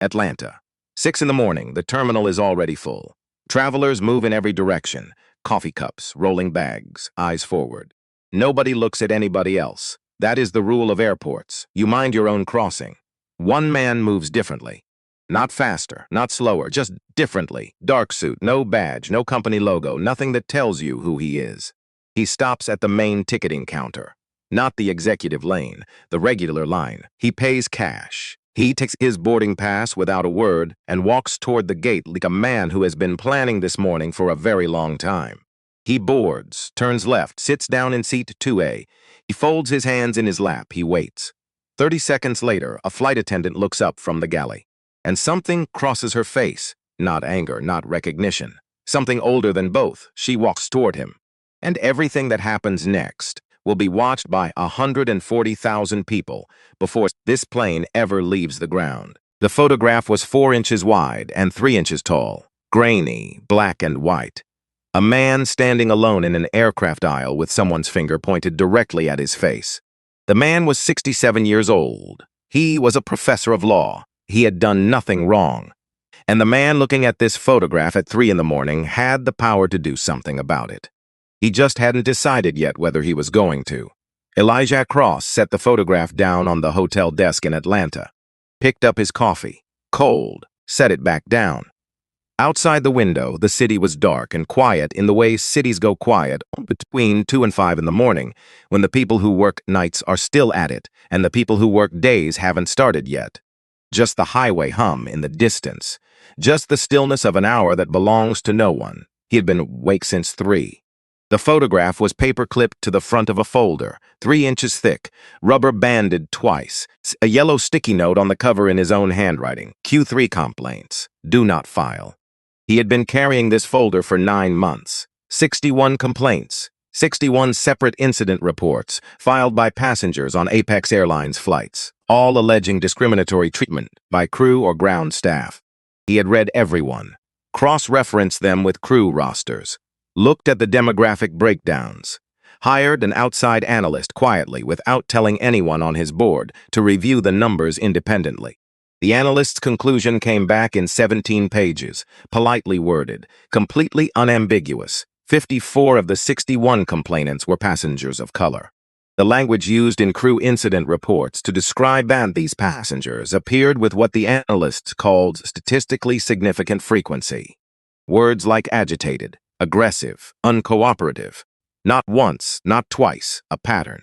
Atlanta. 6 in the morning, the terminal is already full. Travelers move in every direction. Coffee cups, rolling bags, eyes forward. Nobody looks at anybody else. That is the rule of airports. You mind your own crossing. One man moves differently. Not faster, not slower, just differently. Dark suit, no badge, no company logo, nothing that tells you who he is. He stops at the main ticketing counter. Not the executive lane, the regular line. He pays cash. He takes his boarding pass without a word and walks toward the gate like a man who has been planning this morning for a very long time. He boards, turns left, sits down in seat 2A. He folds his hands in his lap. He waits. 30 seconds later, a flight attendant looks up from the galley. And something crosses her face. Not anger, not recognition. Something older than both. She walks toward him. And everything that happens next will be watched by 140,000 people before this plane ever leaves the ground. The photograph was 4 inches wide and 3 inches tall, grainy, black and white. A man standing alone in an aircraft aisle with someone's finger pointed directly at his face. The man was 67 years old. He was a professor of law. He had done nothing wrong. And the man looking at this photograph at 3 in the morning had the power to do something about it. He just hadn't decided yet whether he was going to. Elijah Cross set the photograph down on the hotel desk in Atlanta, picked up his coffee, cold, set it back down. Outside the window, the city was dark and quiet in the way cities go quiet between 2 and 5 in the morning, when the people who work nights are still at it and the people who work days haven't started yet. Just the highway hum in the distance, just the stillness of an hour that belongs to no one. He had been awake since 3. The photograph was paper-clipped to the front of a folder, 3 inches thick, rubber-banded twice, a yellow sticky note on the cover in his own handwriting. Q3 complaints. Do not file. He had been carrying this folder for 9 months. 61 complaints, 61 separate incident reports filed by passengers on Apex Airlines flights, all alleging discriminatory treatment by crew or ground staff. He had read everyone, cross-referenced them with crew rosters, looked at the demographic breakdowns, hired an outside analyst quietly without telling anyone on his board to review the numbers independently. The analyst's conclusion came back in 17 pages, politely worded, completely unambiguous. 54 of the 61 complainants were passengers of color. The language used in crew incident reports to describe these passengers appeared with what the analysts called statistically significant frequency. Words like agitated, aggressive, uncooperative. Not once, not twice, a pattern.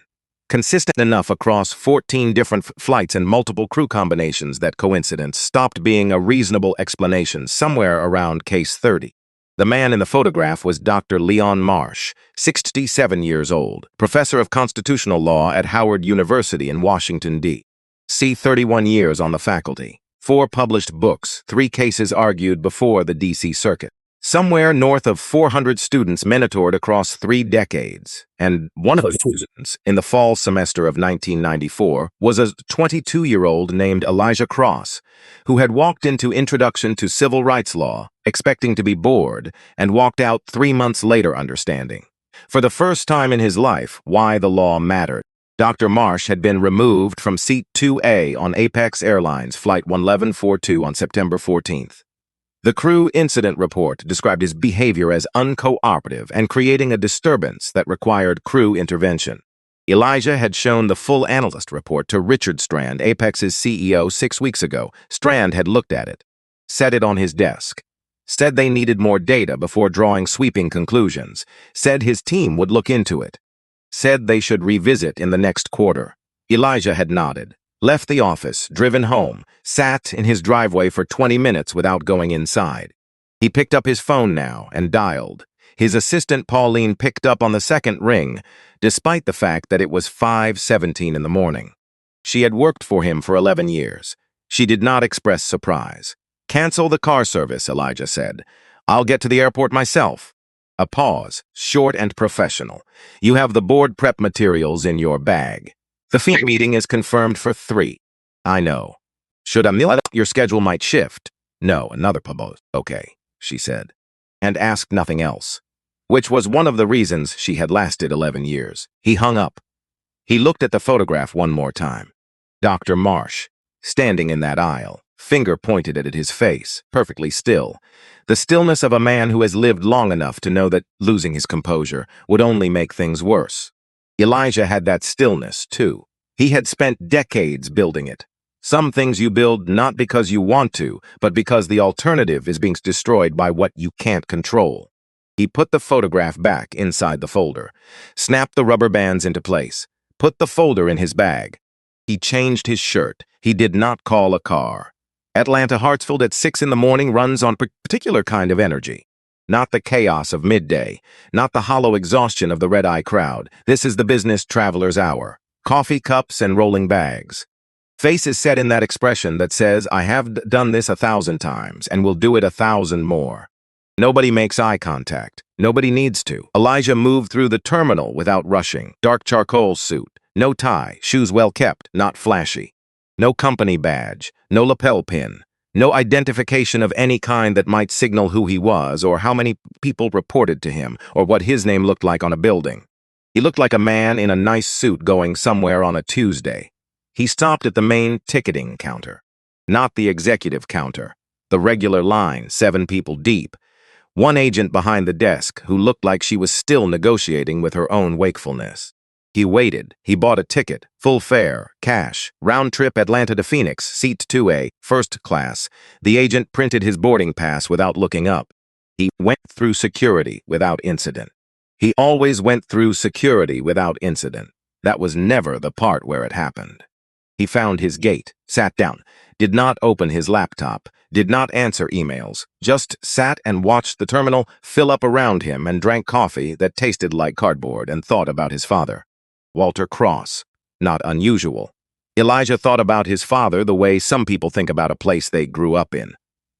Consistent enough across 14 different flights and multiple crew combinations that coincidence stopped being a reasonable explanation somewhere around case 30. The man in the photograph was Dr. Leon Marsh, 67 years old, professor of constitutional law at Howard University in Washington, D.C. 31 years on the faculty, 4 published books, 3 cases argued before the D.C. Circuit. Somewhere north of 400 students mentored across 3 decades, and one of those students in the fall semester of 1994 was a 22-year-old named Elijah Cross, who had walked into Introduction to Civil Rights Law, expecting to be bored, and walked out 3 months later understanding, for the first time in his life, why the law mattered. Dr. Marsh had been removed from seat 2A on Apex Airlines Flight 1142 on September 14th. The crew incident report described his behavior as uncooperative and creating a disturbance that required crew intervention. Elijah had shown the full analyst report to Richard Strand, Apex's CEO, 6 weeks ago. Strand had looked at it, set it on his desk, said they needed more data before drawing sweeping conclusions, said his team would look into it, said they should revisit in the next quarter. Elijah had nodded, left the office, driven home, sat in his driveway for 20 minutes without going inside. He picked up his phone now and dialed. His assistant Pauline picked up on the second ring, despite the fact that it was 5:17 in the morning. She had worked for him for 11 years. She did not express surprise. "Cancel the car service," Elijah said. "I'll get to the airport myself." A pause, short and professional. "You have the board prep materials in your bag. The fee meeting is confirmed for 3. I know. Should I mill it? Your schedule might shift." "No, another pause." "Okay," she said, and asked nothing else, which was one of the reasons she had lasted 11 years. He hung up. He looked at the photograph one more time. Dr. Marsh, standing in that aisle, finger pointed at his face, perfectly still. The stillness of a man who has lived long enough to know that losing his composure would only make things worse. Elijah had that stillness, too. He had spent decades building it. Some things you build not because you want to, but because the alternative is being destroyed by what you can't control. He put the photograph back inside the folder, snapped the rubber bands into place, put the folder in his bag. He changed his shirt. He did not call a car. Atlanta Hartsfield at 6 in the morning runs on particular kind of energy. Not the chaos of midday, not the hollow exhaustion of the red-eye crowd. This is the business traveler's hour. Coffee cups and rolling bags. Face is set in that expression that says, I have done this 1,000 times and will do it 1,000 more. Nobody makes eye contact. Nobody needs to. Elijah moved through the terminal without rushing. Dark charcoal suit. No tie. Shoes well kept, not flashy. No company badge, no lapel pin, no identification of any kind that might signal who he was or how many people reported to him or what his name looked like on a building. He looked like a man in a nice suit going somewhere on a Tuesday. He stopped at the main ticketing counter, not the executive counter, the regular line, 7 people deep. One agent behind the desk who looked like she was still negotiating with her own wakefulness. He waited. He bought a ticket, full fare, cash, round trip Atlanta to Phoenix, seat 2A, first class. The agent printed his boarding pass without looking up. He went through security without incident. He always went through security without incident. That was never the part where it happened. He found his gate, sat down, did not open his laptop, did not answer emails, just sat and watched the terminal fill up around him and drank coffee that tasted like cardboard and thought about his father. Walter Cross. Not unusual. Elijah thought about his father the way some people think about a place they grew up in.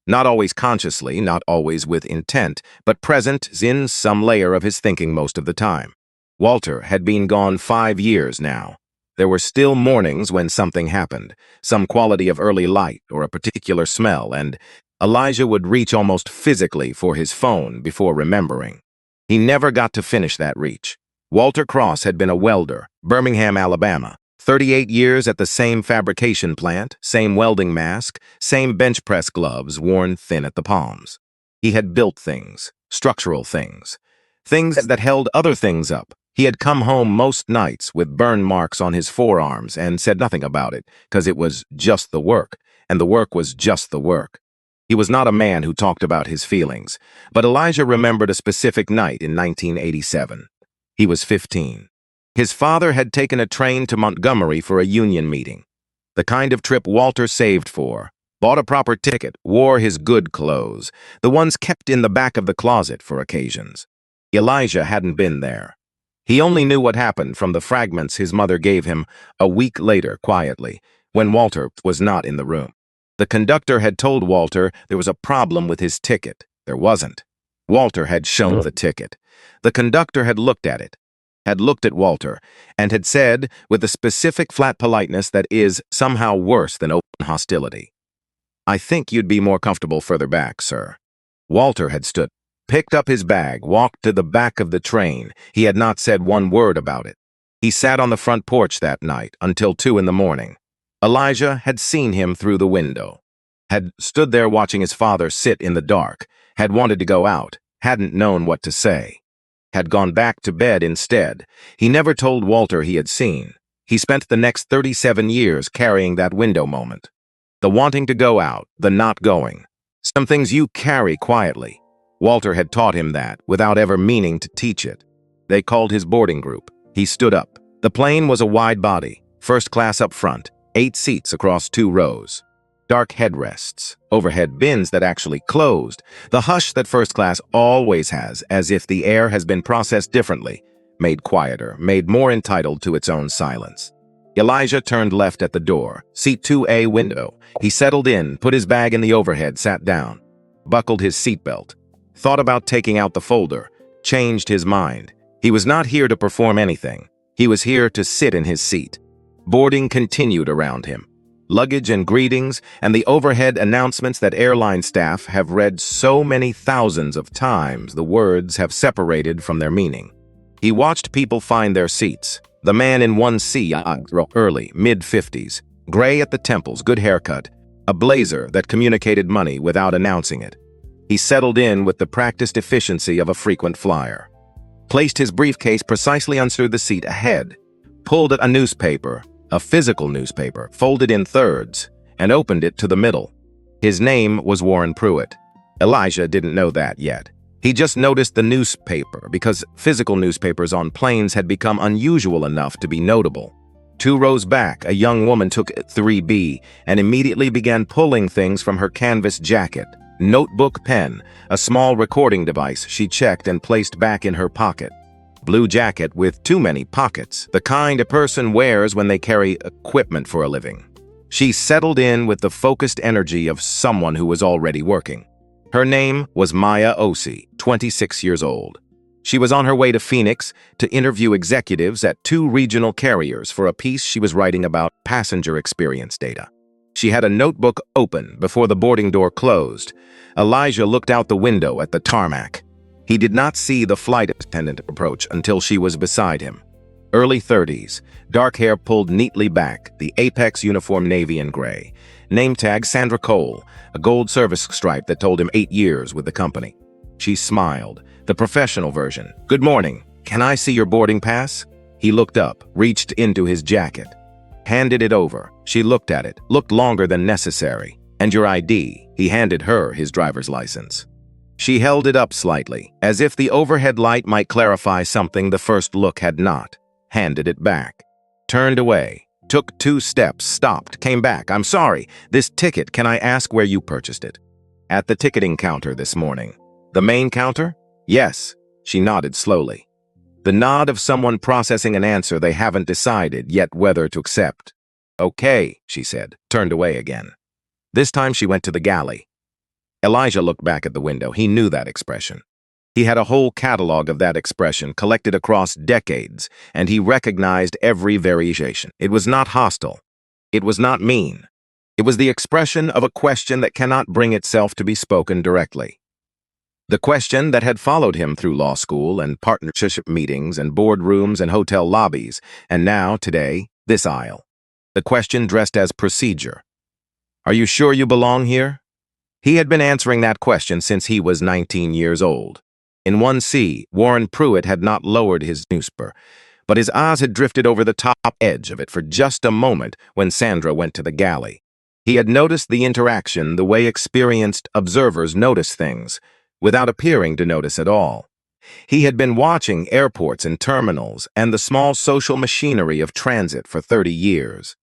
Not always consciously, not always with intent, but present in some layer of his thinking most of the time. Walter had been gone 5 years now. There were still mornings when something happened, some quality of early light or a particular smell, and Elijah would reach almost physically for his phone before remembering. He never got to finish that reach. Walter Cross had been a welder, Birmingham, Alabama, 38 years at the same fabrication plant, same welding mask, same bench press gloves worn thin at the palms. He had built things, structural things, things that held other things up. He had come home most nights with burn marks on his forearms and said nothing about it, because it was just the work, and the work was just the work. He was not a man who talked about his feelings, but Elijah remembered a specific night in 1987. He was 15. His father had taken a train to Montgomery for a union meeting. The kind of trip Walter saved for, bought a proper ticket, wore his good clothes, the ones kept in the back of the closet for occasions. Elijah hadn't been there. He only knew what happened from the fragments his mother gave him a week later quietly, when Walter was not in the room. The conductor had told Walter there was a problem with his ticket. There wasn't. Walter had shown the ticket. The conductor had looked at it, had looked at Walter, and had said, with the specific flat politeness that is somehow worse than open hostility, "I think you'd be more comfortable further back, sir." Walter had stood, picked up his bag, walked to the back of the train. He had not said one word about it. He sat on the front porch that night until 2 in the morning. Elijah had seen him through the window, had stood there watching his father sit in the dark, had wanted to go out, hadn't known what to say, had gone back to bed instead. He never told Walter he had seen. He spent the next 37 years carrying that window moment. The wanting to go out, the not going. Some things you carry quietly. Walter had taught him that, without ever meaning to teach it. They called his boarding group. He stood up. The plane was a wide body, first class up front, 8 seats across 2 rows. Dark headrests, overhead bins that actually closed, the hush that first class always has, as if the air has been processed differently, made quieter, made more entitled to its own silence. Elijah turned left at the door, seat 2A window. He settled in, put his bag in the overhead, sat down, buckled his seatbelt, thought about taking out the folder, changed his mind. He was not here to perform anything. He was here to sit in his seat. Boarding continued around him. Luggage and greetings, and the overhead announcements that airline staff have read so many thousands of times the words have separated from their meaning. He watched people find their seats. The man in 1C, early, mid-50s, gray at the temples, good haircut, a blazer that communicated money without announcing it. He settled in with the practiced efficiency of a frequent flyer, placed his briefcase precisely under the seat ahead, pulled at a newspaper, a physical newspaper, folded in thirds, and opened it to the middle. His name was Warren Pruitt. Elijah didn't know that yet. He just noticed the newspaper because physical newspapers on planes had become unusual enough to be notable. 2 rows back, a young woman took 3B and immediately began pulling things from her canvas jacket. Notebook, pen, a small recording device she checked and placed back in her pocket. Blue jacket with too many pockets, the kind a person wears when they carry equipment for a living. She settled in with the focused energy of someone who was already working. Her name was Maya Osi, 26 years old. She was on her way to Phoenix to interview executives at 2 regional carriers for a piece she was writing about passenger experience data. She had a notebook open before the boarding door closed. Elijah looked out the window at the tarmac. He did not see the flight attendant approach until she was beside him. Early 30s, dark hair pulled neatly back, the Apex uniform navy and gray. Name tag Sandra Cole, a gold service stripe that told him 8 years with the company. She smiled, the professional version. "Good morning. Can I see your boarding pass?" He looked up, reached into his jacket, handed it over. She looked at it, looked longer than necessary. "And your ID?" He handed her his driver's license. She held it up slightly, as if the overhead light might clarify something the first look had not. Handed it back. Turned away. Took 2 steps, stopped, came back. "I'm sorry. This ticket, can I ask where you purchased it?" "At the ticketing counter this morning." "The main counter?" "Yes." She nodded slowly. The nod of someone processing an answer they haven't decided yet whether to accept. "Okay," she said, turned away again. This time she went to the galley. Elijah looked back at the window. He knew that expression. He had a whole catalog of that expression collected across decades, and he recognized every variation. It was not hostile. It was not mean. It was the expression of a question that cannot bring itself to be spoken directly. The question that had followed him through law school and partnership meetings and boardrooms and hotel lobbies, and now, today, this aisle. The question dressed as procedure. "Are you sure you belong here?" He had been answering that question since he was 19 years old. In 1C, Warren Pruitt had not lowered his newspaper, but his eyes had drifted over the top edge of it for just a moment when Sandra went to the galley. He had noticed the interaction the way experienced observers notice things, without appearing to notice at all. He had been watching airports and terminals and the small social machinery of transit for 30 years.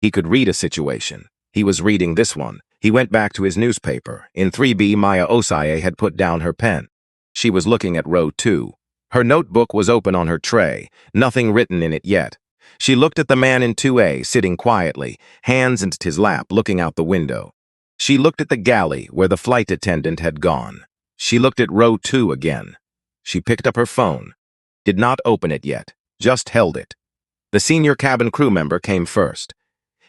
He could read a situation. He was reading this one. He went back to his newspaper. In 3B, Maya Osaye had put down her pen. She was looking at row 2. Her notebook was open on her tray, nothing written in it yet. She looked at the man in 2A, sitting quietly, hands in his lap, looking out the window. She looked at the galley where the flight attendant had gone. She looked at row 2 again. She picked up her phone. Did not open it yet, just held it. The senior cabin crew member came first.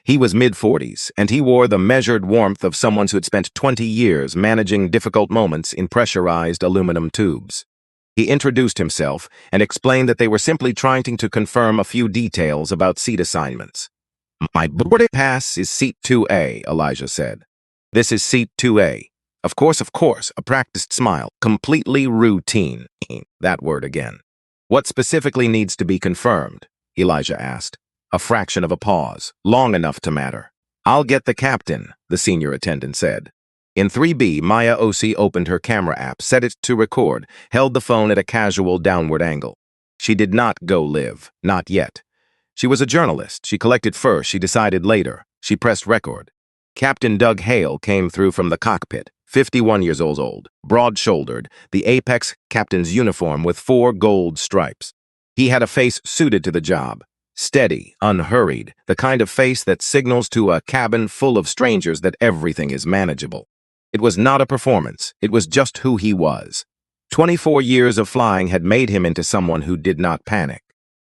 He was mid-40s, and he wore the measured warmth of someone who had spent 20 years managing difficult moments in pressurized aluminum tubes. He introduced himself and explained that they were simply trying to confirm a few details about seat assignments. "My boarding pass is seat 2A, Elijah said. "This is seat 2A. Of course, a practiced smile. Completely routine. That word again. "What specifically needs to be confirmed?" Elijah asked. A fraction of a pause, long enough to matter. "I'll get the captain," the senior attendant said. In 3B, Maya Osi opened her camera app, set it to record, held the phone at a casual downward angle. She did not go live, not yet. She was a journalist. She collected first, she decided later. She pressed record. Captain Doug Hale came through from the cockpit, 51 years old, broad-shouldered, the Apex captain's uniform with 4 gold stripes. He had a face suited to the job. Steady, unhurried, the kind of face that signals to a cabin full of strangers that everything is manageable. It was not a performance, it was just who he was. 24 years of flying had made him into someone who did not panic,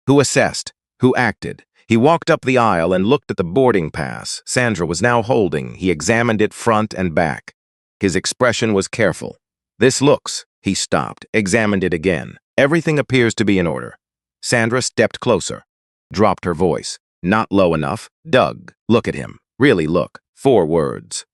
who assessed, who acted. He walked up the aisle and looked at the boarding pass Sandra was now holding. He examined it front and back. His expression was careful. "This looks," he stopped, examined it again. "Everything appears to be in order." Sandra stepped closer. Dropped her voice. Not low enough. "Doug, look at him. Really look." 4 words.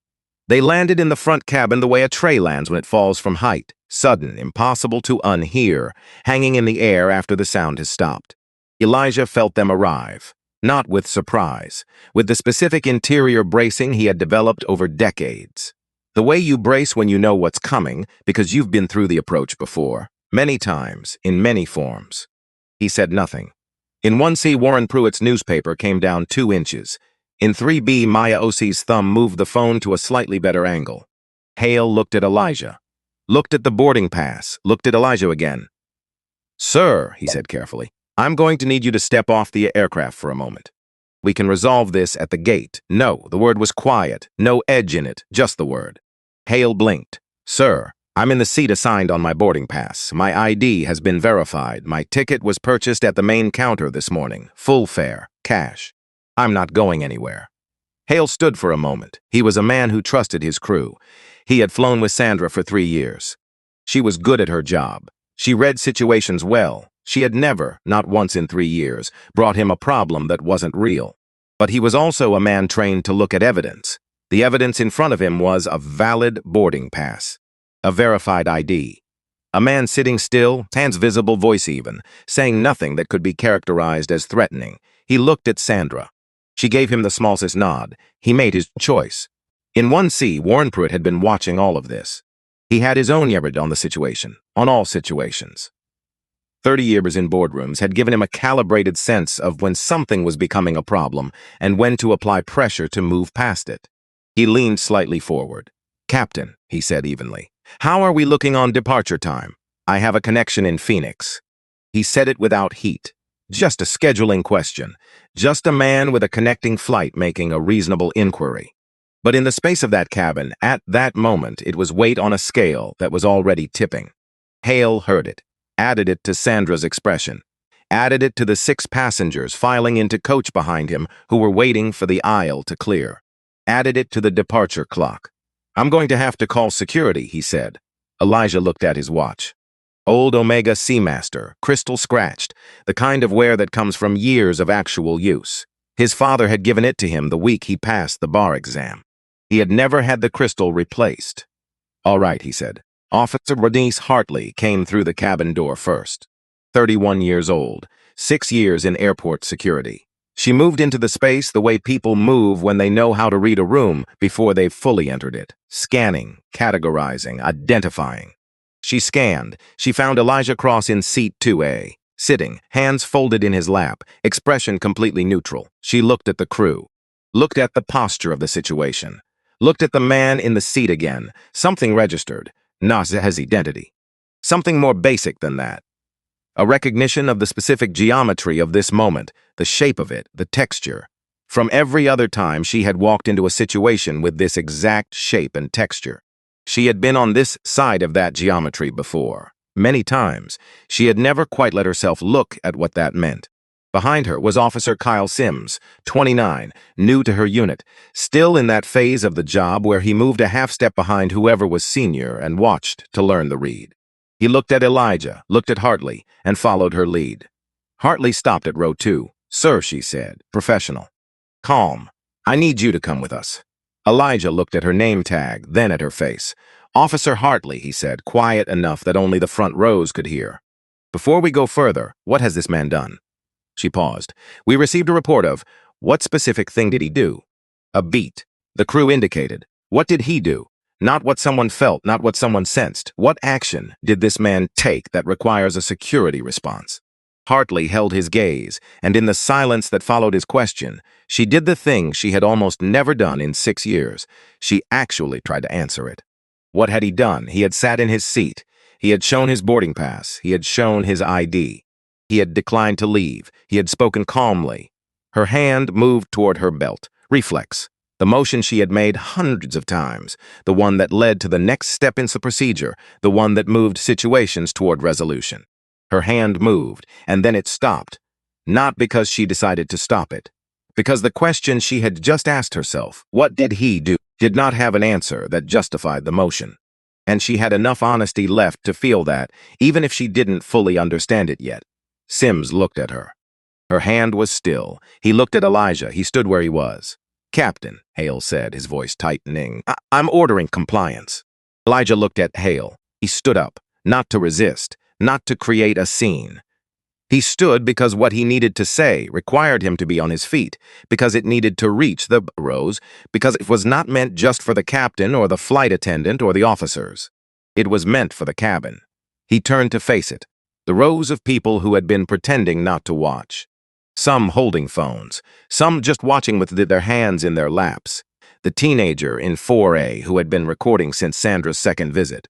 They landed in the front cabin the way a tray lands when it falls from height, sudden, impossible to unhear, hanging in the air after the sound has stopped. Elijah felt them arrive, not with surprise, with the specific interior bracing he had developed over decades. The way you brace when you know what's coming, because you've been through the approach before, many times, in many forms. He said nothing. In 1C, Warren Pruitt's newspaper came down 2 inches. In 3B, Maya Osi's thumb moved the phone to a slightly better angle. Hale looked at Elijah, looked at the boarding pass, looked at Elijah again. "Sir," he said carefully, "I'm going to need you to step off the aircraft for a moment. We can resolve this at the gate." No, the word was quiet, no edge in it, just the word. Hale blinked. "Sir, I'm in the seat assigned on my boarding pass. My ID has been verified. My ticket was purchased at the main counter this morning. Full fare, cash. I'm not going anywhere." Hale stood for a moment. He was a man who trusted his crew. He had flown with Sandra for 3 years. She was good at her job. She read situations well. She had never, not once in 3 years, brought him a problem that wasn't real. But he was also a man trained to look at evidence. The evidence in front of him was a valid boarding pass, a verified ID. A man sitting still, hands visible, voice even, saying nothing that could be characterized as threatening. He looked at Sandra. She gave him the smallest nod. He made his choice. In 1C, Warren Pruitt had been watching all of this. He had his own yard on the situation, on all situations. 30 years in boardrooms had given him a calibrated sense of when something was becoming a problem and when to apply pressure to move past it. He leaned slightly forward. "Captain," he said evenly, "how are we looking on departure time? I have a connection in Phoenix." He said it without heat. Just a scheduling question. Just a man with a connecting flight making a reasonable inquiry. But in the space of that cabin, at that moment, it was weight on a scale that was already tipping. Hale heard it, added it to Sandra's expression, added it to the 6 passengers filing into coach behind him who were waiting for the aisle to clear, added it to the departure clock. "I'm going to have to call security," he said. Elijah looked at his watch. Old Omega Seamaster, crystal scratched, the kind of wear that comes from years of actual use. His father had given it to him the week he passed the bar exam. He had never had the crystal replaced. "All right," he said. Officer Bernice Hartley came through the cabin door first. 31 years old, 6 years in airport security. She moved into the space the way people move when they know how to read a room before they've fully entered it, scanning, categorizing, identifying. She scanned. She found Elijah Cross in seat 2A, sitting, hands folded in his lap, expression completely neutral. She looked at the crew, looked at the posture of the situation, looked at the man in the seat again. Something registered, not his identity. Something more basic than that. A recognition of the specific geometry of this moment, the shape of it, the texture. From every other time she had walked into a situation with this exact shape and texture. She had been on this side of that geometry before. Many times, she had never quite let herself look at what that meant. Behind her was Officer Kyle Sims, 29, new to her unit, still in that phase of the job where he moved a half step behind whoever was senior and watched to learn the read. He looked at Elijah, looked at Hartley, and followed her lead. Hartley stopped at row 2. "Sir," she said, professional. "Calm. I need you to come with us." Elijah looked at her name tag, then at her face. "Officer Hartley," he said, quiet enough that only the front rows could hear. "Before we go further, what has this man done?" She paused. "We received a report of, what specific thing did he do?" "A beat." The crew indicated. "What did he do? Not what someone felt, not what someone sensed. What action did this man take that requires a security response?" Hartley held his gaze, and in the silence that followed his question, she did the thing she had almost never done in 6 years. She actually tried to answer it. What had he done? He had sat in his seat. He had shown his boarding pass. He had shown his ID. He had declined to leave. He had spoken calmly. Her hand moved toward her belt. Reflex. The motion she had made hundreds of times. The one that led to the next step in the procedure. The one that moved situations toward resolution. Her hand moved, and then it stopped. Not because she decided to stop it. Because the question she had just asked herself, what did he do, did not have an answer that justified the motion. And she had enough honesty left to feel that, even if she didn't fully understand it yet. Sims looked at her. Her hand was still. He looked at Elijah. He stood where he was. Captain, Hale said, his voice tightening. I'm ordering compliance. Elijah looked at Hale. He stood up, not to resist, not to create a scene. He stood because what he needed to say required him to be on his feet, because it needed to reach the rows, because it was not meant just for the captain or the flight attendant or the officers. It was meant for the cabin. He turned to face it, the rows of people who had been pretending not to watch. Some holding phones, some just watching with their hands in their laps. The teenager in 4A who had been recording since Sandra's second visit.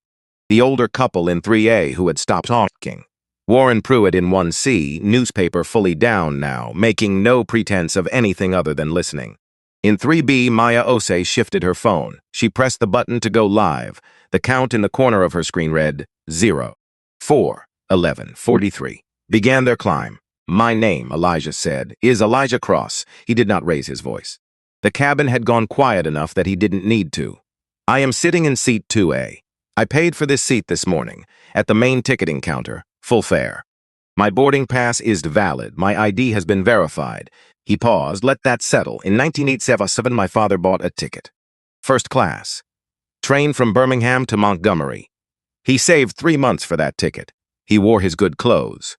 The older couple in 3A who had stopped talking. Warren Pruitt in 1C, newspaper fully down now, making no pretense of anything other than listening. In 3B, Maya Osei shifted her phone. She pressed the button to go live. The count in the corner of her screen read 0, 4, 11, 43. Began their climb. My name, Elijah said, is Elijah Cross. He did not raise his voice. The cabin had gone quiet enough that he didn't need to. I am sitting in seat 2A. I paid for this seat this morning, at the main ticketing counter. Full fare. My boarding pass is valid. My ID has been verified. He paused. Let that settle. In 1987, my father bought a ticket. First class. Train from Birmingham to Montgomery. He saved 3 months for that ticket. He wore his good clothes.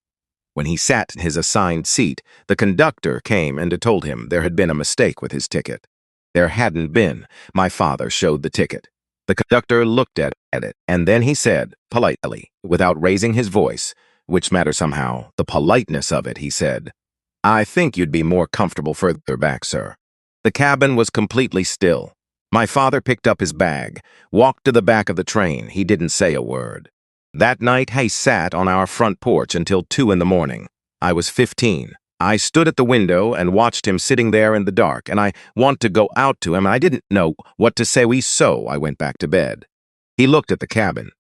When he sat in his assigned seat, the conductor came and told him there had been a mistake with his ticket. There hadn't been. My father showed the ticket. The conductor looked at it, and then he said, politely, without raising his voice, which mattered somehow, the politeness of it, he said, I think you'd be more comfortable further back, sir. The cabin was completely still. My father picked up his bag, walked to the back of the train. He didn't say a word. That night, he sat on our front porch until 2 in the morning. I was 15. I stood at the window and watched him sitting there in the dark, and I wanted to go out to him, and I didn't know what to say, so I went back to bed. He looked at the cabin.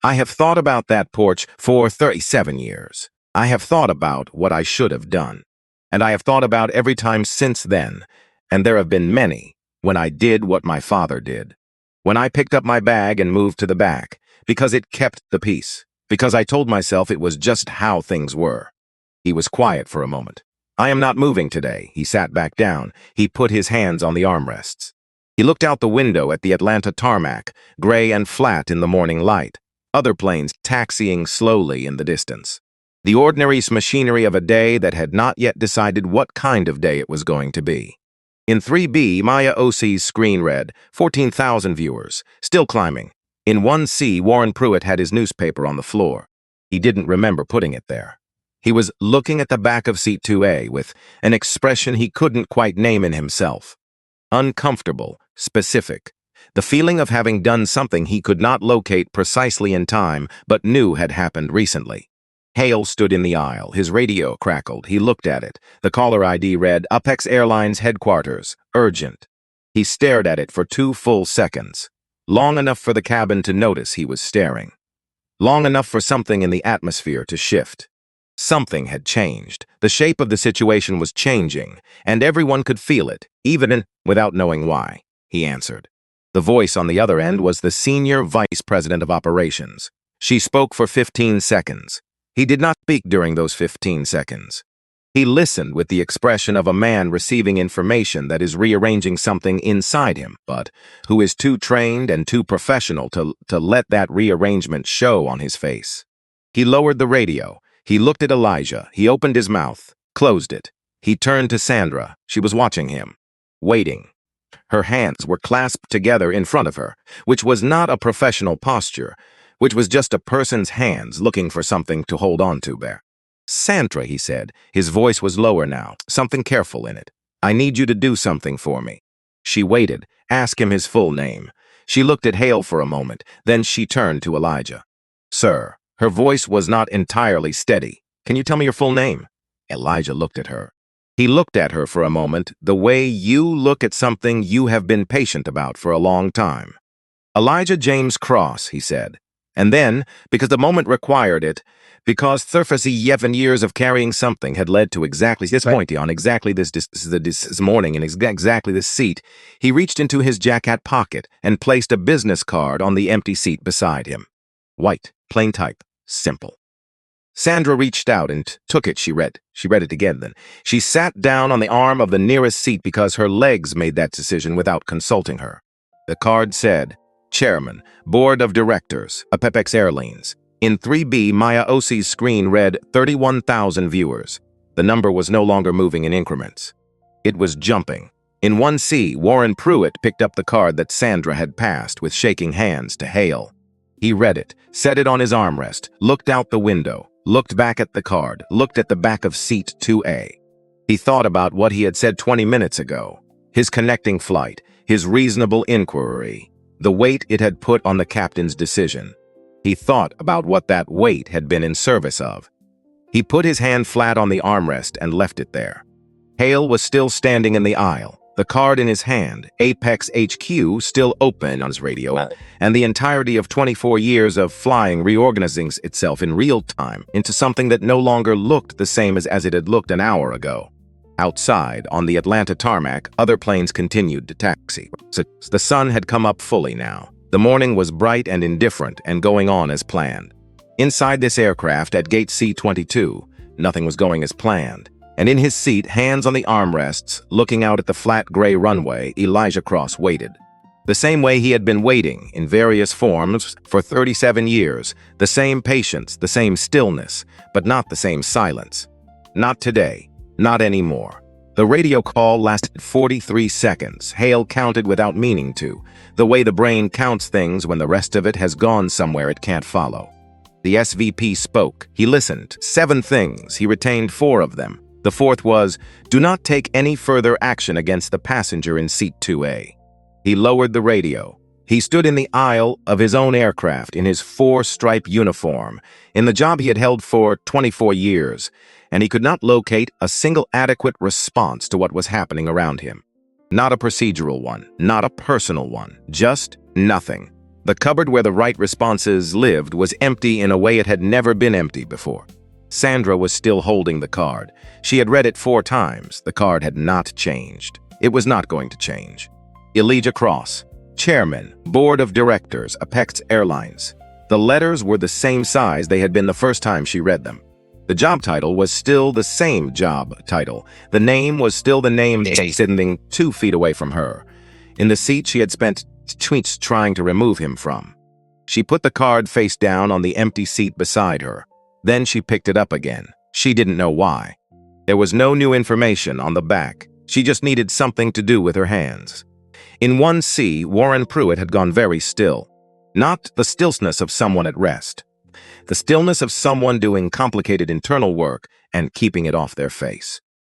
I have thought about that porch for 37 years. I have thought about what I should have done. And I have thought about every time since then, and there have been many, when I did what my father did. When I picked up my bag and moved to the back, because it kept the peace, because I told myself it was just how things were. He was quiet for a moment. I am not moving today. He sat back down. He put his hands on the armrests. He looked out the window at the Atlanta tarmac, gray and flat in the morning light. Other planes taxiing slowly in the distance. The ordinary machinery of a day that had not yet decided what kind of day it was going to be. In 3B, Maya Osei's screen read, 14,000 viewers, still climbing. In 1C, Warren Pruitt had his newspaper on the floor. He didn't remember putting it there. He was looking at the back of seat 2A with an expression he couldn't quite name in himself. Uncomfortable, specific. The feeling of having done something he could not locate precisely in time, but knew had happened recently. Hale stood in the aisle. His radio crackled. He looked at it. The caller ID read, Apex Airlines Headquarters, urgent. He stared at it for 2 full seconds. Long enough for the cabin to notice he was staring. Long enough for something in the atmosphere to shift. Something had changed. The shape of the situation was changing, and everyone could feel it, even without knowing why. He answered. The voice on the other end was the senior vice president of operations. She spoke for 15 seconds. He did not speak during those 15 seconds. He listened with the expression of a man receiving information that is rearranging something inside him, but who is too trained and too professional to let that rearrangement show on his face. He lowered the radio. He looked at Elijah. He opened his mouth, closed it. He turned to Sandra. She was watching him, waiting. Her hands were clasped together in front of her, which was not a professional posture, which was just a person's hands looking for something to hold on to there. Sandra, he said. His voice was lower now, something careful in it. I need you to do something for me. She waited, asked him his full name. She looked at Hale for a moment, then she turned to Elijah. Sir. Her voice was not entirely steady. Can you tell me your full name? Elijah looked at her. He looked at her for a moment, the way you look at something you have been patient about for a long time. Elijah James Cross, he said. And then, because the moment required it, because 37 years of carrying something had led to exactly this point on exactly this morning in exactly this seat, he reached into his jacket pocket and placed a business card on the empty seat beside him. White, plain type, simple. Sandra reached out and took it. She read it again then. She sat down on the arm of the nearest seat because her legs made that decision without consulting her. The card said, Chairman, Board of Directors, Apex Airlines. In 3B, Maya Osi's screen read 31,000 viewers. The number was no longer moving in increments. It was jumping. In 1C, Warren Pruitt picked up the card that Sandra had passed with shaking hands to Hale. He read it, set it on his armrest, looked out the window, looked back at the card, looked at the back of seat 2A. He thought about what he had said 20 minutes ago, his connecting flight, his reasonable inquiry, the weight it had put on the captain's decision. He thought about what that weight had been in service of. He put his hand flat on the armrest and left it there. Hale was still standing in the aisle, the card in his hand, Apex HQ still open on his radio, and the entirety of 24 years of flying reorganizing itself in real time into something that no longer looked the same as it had looked an hour ago. Outside, on the Atlanta tarmac, other planes continued to taxi. The sun had come up fully now. The morning was bright and indifferent and going on as planned. Inside this aircraft at gate C-22, nothing was going as planned. And in his seat, hands on the armrests, looking out at the flat gray runway, Elijah Cross waited. The same way he had been waiting, in various forms, for 37 years, the same patience, the same stillness, but not the same silence. Not today, not anymore. The radio call lasted 43 seconds. Hale counted without meaning to, the way the brain counts things when the rest of it has gone somewhere it can't follow. The SVP spoke. He listened. 7 things. He retained 4 of them. The 4th was, do not take any further action against the passenger in seat 2A. He lowered the radio. He stood in the aisle of his own aircraft in his 4-stripe uniform, in the job he had held for 24 years, and he could not locate a single adequate response to what was happening around him. Not a procedural one, not a personal one, just nothing. The cupboard where the right responses lived was empty in a way it had never been empty before. Sandra was still holding the card. She had read it 4 times. The card had not changed. It was not going to change. Elijah Cross, Chairman, Board of Directors, Apex Airlines. The letters were the same size they had been the first time she read them. The job title was still the same job title. The name was still the name sitting 2 feet away from her, in the seat she had spent tweets trying to remove him from. She put the card face down on the empty seat beside her. Then she picked it up again. She didn't know why. There was no new information on the back. She just needed something to do with her hands. In 1C, Warren Pruitt had gone very still. Not the stillness of someone at rest. The stillness of someone doing complicated internal work and keeping it off their face.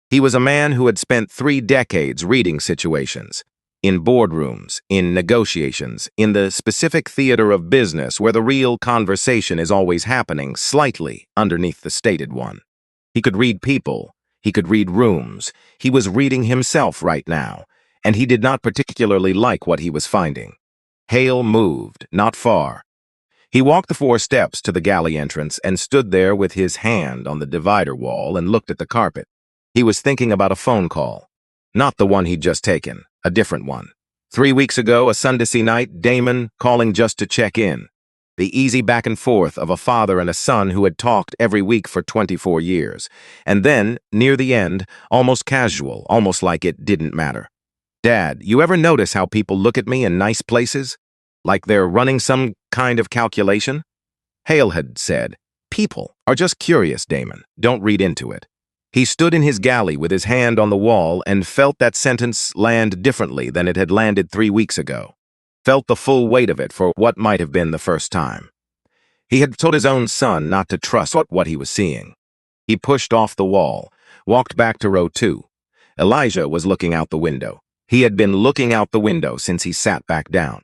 He was a man who had spent 3 decades reading situations, in boardrooms, in negotiations, in the specific theater of business where the real conversation is always happening slightly underneath the stated one. He could read people, he could read rooms, he was reading himself right now, and he did not particularly like what he was finding. Hale moved, not far. He walked the 4 steps to the galley entrance and stood there with his hand on the divider wall and looked at the carpet. He was thinking about a phone call. Not the one he'd just taken, a different one. 3 weeks ago, a Sunday night, Damon calling just to check in. The easy back and forth of a father and a son who had talked every week for 24 years. And then, near the end, almost casual, almost like it didn't matter. Dad, you ever notice how people look at me in nice places? Like they're running some kind of calculation? Hale had said, people are just curious, Damon. Don't read into it. He stood in his galley with his hand on the wall and felt that sentence land differently than it had landed 3 weeks ago. Felt the full weight of it for what might have been the first time. He had told his own son not to trust what he was seeing. He pushed off the wall, walked back to row 2. Elijah was looking out the window. He had been looking out the window since he sat back down.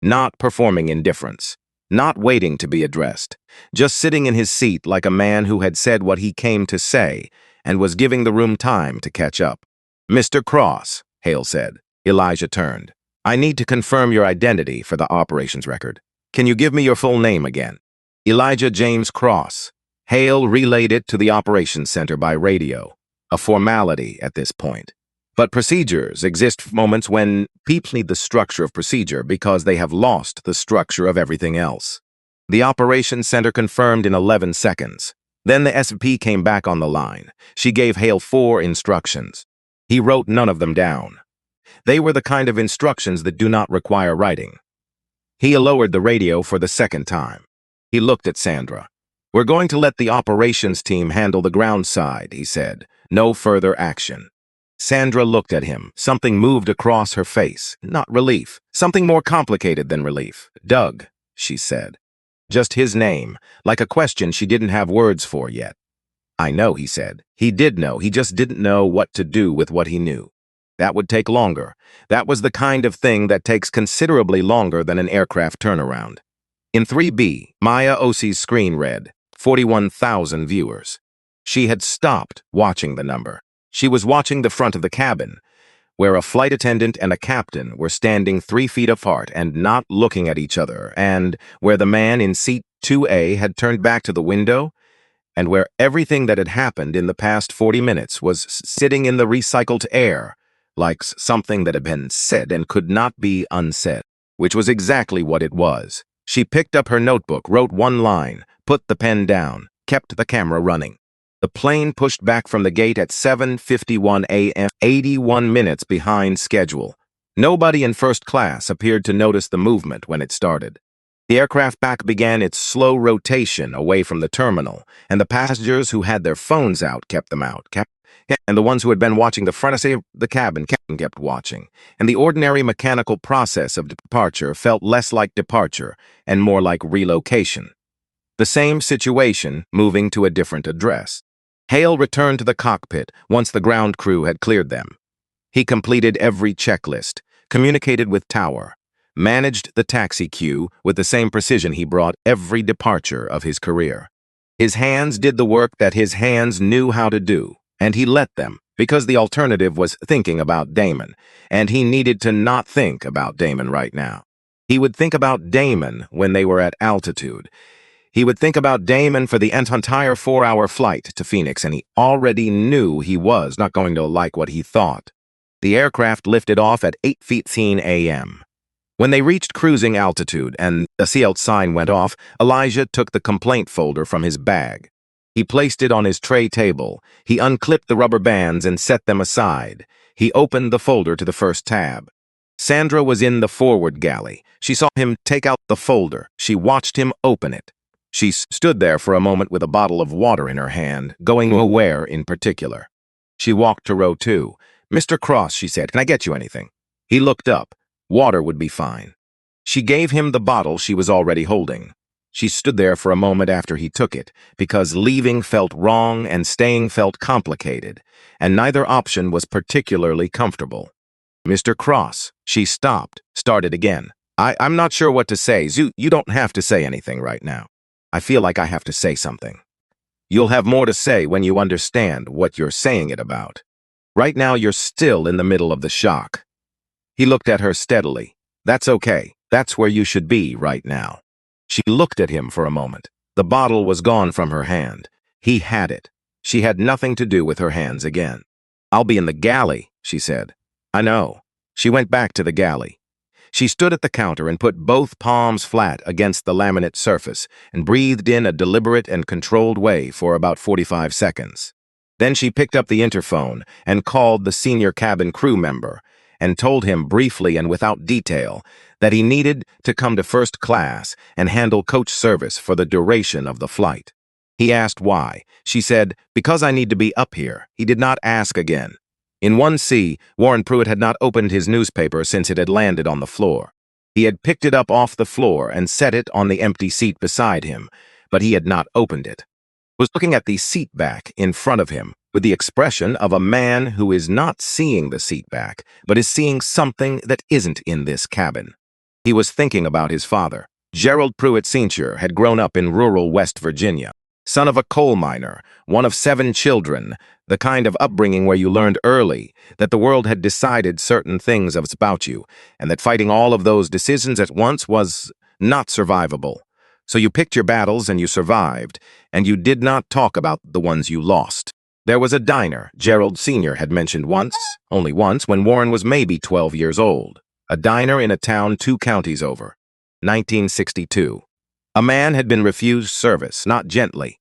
Not performing indifference. Not waiting to be addressed. Just sitting in his seat like a man who had said what he came to say and was giving the room time to catch up. Mr. Cross, Hale said. Elijah turned. I need to confirm your identity for the operations record. Can you give me your full name again? Elijah James Cross. Hale relayed it to the operations center by radio. A formality at this point. But procedures exist moments when people need the structure of procedure because they have lost the structure of everything else. The operations center confirmed in 11 seconds. Then the SP came back on the line. She gave Hale 4 instructions. He wrote none of them down. They were the kind of instructions that do not require writing. He lowered the radio for the second time. He looked at Sandra. "We're going to let the operations team handle the ground side," he said. "No further action." Sandra looked at him. Something moved across her face. Not relief. Something more complicated than relief. "Doug," she said. Just his name, like a question she didn't have words for yet. "I know," he said. He did know, he just didn't know what to do with what he knew. That would take longer. That was the kind of thing that takes considerably longer than an aircraft turnaround. In 3B, Maya Osi's screen read, 41,000 viewers. She had stopped watching the number. She was watching the front of the cabin, where a flight attendant and a captain were standing 3 feet apart and not looking at each other, and where the man in seat 2A had turned back to the window, and where everything that had happened in the past 40 minutes was sitting in the recycled air, like something that had been said and could not be unsaid, which was exactly what it was. She picked up her notebook, wrote one line, put the pen down, kept the camera running. The plane pushed back from the gate at 7:51 a.m., 81 minutes behind schedule. Nobody in first class appeared to notice the movement when it started. The aircraft back began its slow rotation away from the terminal, and the passengers who had their phones out kept them out, and the ones who had been watching the front of the cabin kept watching, and the ordinary mechanical process of departure felt less like departure and more like relocation. The same situation, moving to a different address. Hale returned to the cockpit once the ground crew had cleared them. He completed every checklist, communicated with Tower, managed the taxi queue with the same precision he brought every departure of his career. His hands did the work that his hands knew how to do, and he let them, because the alternative was thinking about Damon, and he needed to not think about Damon right now. He would think about Damon when they were at altitude. He would think about Damon for the entire 4-hour flight to Phoenix, and he already knew he was not going to like what he thought. The aircraft lifted off at 8:15 a.m. When they reached cruising altitude and the seatbelt sign went off, Elijah took the complaint folder from his bag. He placed it on his tray table. He unclipped the rubber bands and set them aside. He opened the folder to the first tab. Sandra was in the forward galley. She saw him take out the folder. She watched him open it. She stood there for a moment with a bottle of water in her hand, going nowhere in particular. She walked to row 2. "Mr. Cross," she said, "can I get you anything?" He looked up. Water would be fine. She gave him the bottle she was already holding. She stood there for a moment after he took it, because leaving felt wrong and staying felt complicated, and neither option was particularly comfortable. "Mr. Cross," she stopped, started again. I'm not sure what to say. You don't have to say anything right now. I feel like I have to say something. You'll have more to say when you understand what you're saying it about. Right now you're still in the middle of the shock." He looked at her steadily. "That's okay. That's where you should be right now." She looked at him for a moment. The bottle was gone from her hand. He had it. She had nothing to do with her hands again. "I'll be in the galley," she said. "I know." She went back to the galley. She stood at the counter and put both palms flat against the laminate surface and breathed in a deliberate and controlled way for about 45 seconds. Then she picked up the interphone and called the senior cabin crew member and told him briefly and without detail that he needed to come to first class and handle coach service for the duration of the flight. He asked why. She said, "Because I need to be up here." He did not ask again. In 1C, Warren Pruitt had not opened his newspaper since it had landed on the floor. He had picked it up off the floor and set it on the empty seat beside him, but he had not opened it. He was looking at the seat back in front of him with the expression of a man who is not seeing the seat back, but is seeing something that isn't in this cabin. He was thinking about his father. Gerald Pruitt Sr. had grown up in rural West Virginia. Son of a coal miner, one of 7 children, the kind of upbringing where you learned early that the world had decided certain things about you, and that fighting all of those decisions at once was not survivable. So you picked your battles and you survived, and you did not talk about the ones you lost. There was a diner Gerald Sr. had mentioned once, only once, when Warren was maybe 12 years old. A diner in a town 2 counties over. 1962. A man had been refused service, not gently.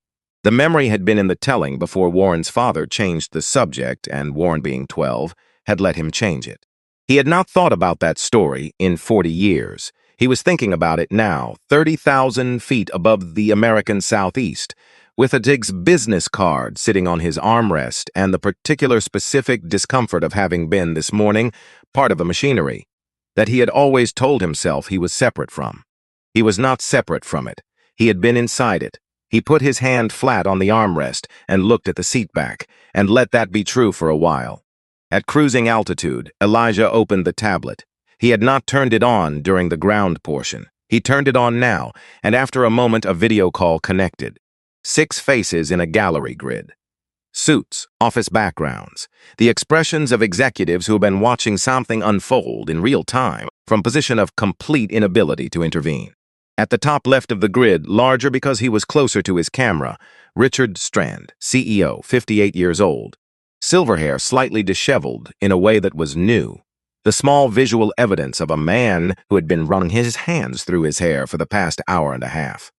The memory had been in the telling before Warren's father changed the subject, and Warren, being 12, had let him change it. He had not thought about that story in 40 years. He was thinking about it now, 30,000 feet above the American Southeast, with a Diggs business card sitting on his armrest and the particular specific discomfort of having been, this morning, part of a machinery that he had always told himself he was separate from. He was not separate from it. He had been inside it. He put his hand flat on the armrest and looked at the seat back, and let that be true for a while. At cruising altitude, Elijah opened the tablet. He had not turned it on during the ground portion. He turned it on now, and after a moment a video call connected. 6 faces in a gallery grid. Suits, office backgrounds, the expressions of executives who have been watching something unfold in real time from a position of complete inability to intervene. At the top left of the grid, larger because he was closer to his camera, Richard Strand, CEO, 58 years old. Silver hair slightly disheveled in a way that was new. The small visual evidence of a man who had been running his hands through his hair for the past hour and a half.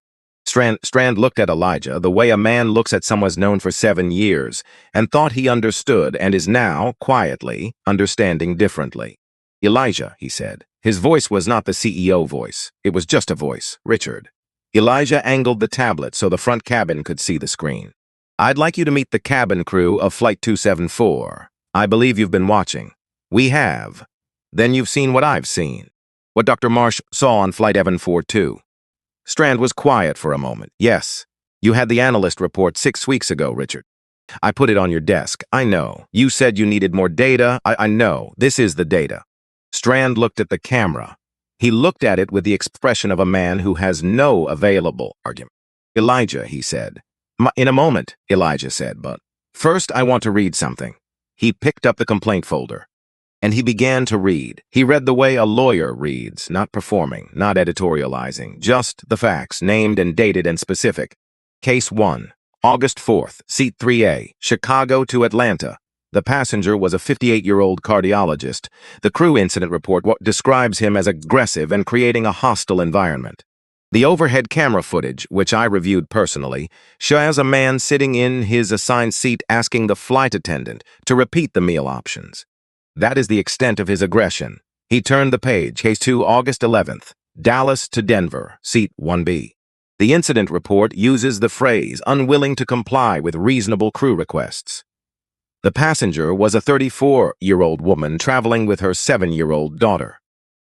Strand looked at Elijah the way a man looks at someone known for 7 years and thought he understood and is now, quietly, understanding differently. Elijah, he said. His voice was not the CEO voice. It was just a voice. Richard. Elijah angled the tablet so the front cabin could see the screen. I'd like you to meet the cabin crew of Flight 274. I believe you've been watching. We have. Then you've seen what I've seen. What Dr. Marsh saw on Flight 742. Strand was quiet for a moment. Yes. You had the analyst report 6 weeks ago, Richard. I put it on your desk. I know. You said you needed more data. I know. This is the data. Strand looked at the camera. He looked at it with the expression of a man who has no available argument. Elijah, he said. In a moment, Elijah said, but first I want to read something. He picked up the complaint folder, and he began to read. He read the way a lawyer reads, not performing, not editorializing, just the facts, named and dated and specific. Case 1, August 4th, Seat 3A, Chicago to Atlanta. The passenger was a 58-year-old cardiologist. The crew incident report describes him as aggressive and creating a hostile environment. The overhead camera footage, which I reviewed personally, shows a man sitting in his assigned seat asking the flight attendant to repeat the meal options. That is the extent of his aggression. He turned the page. Case 2, August 11th, Dallas to Denver, Seat 1B. The incident report uses the phrase, unwilling to comply with reasonable crew requests. The passenger was a 34-year-old woman traveling with her 7-year-old daughter.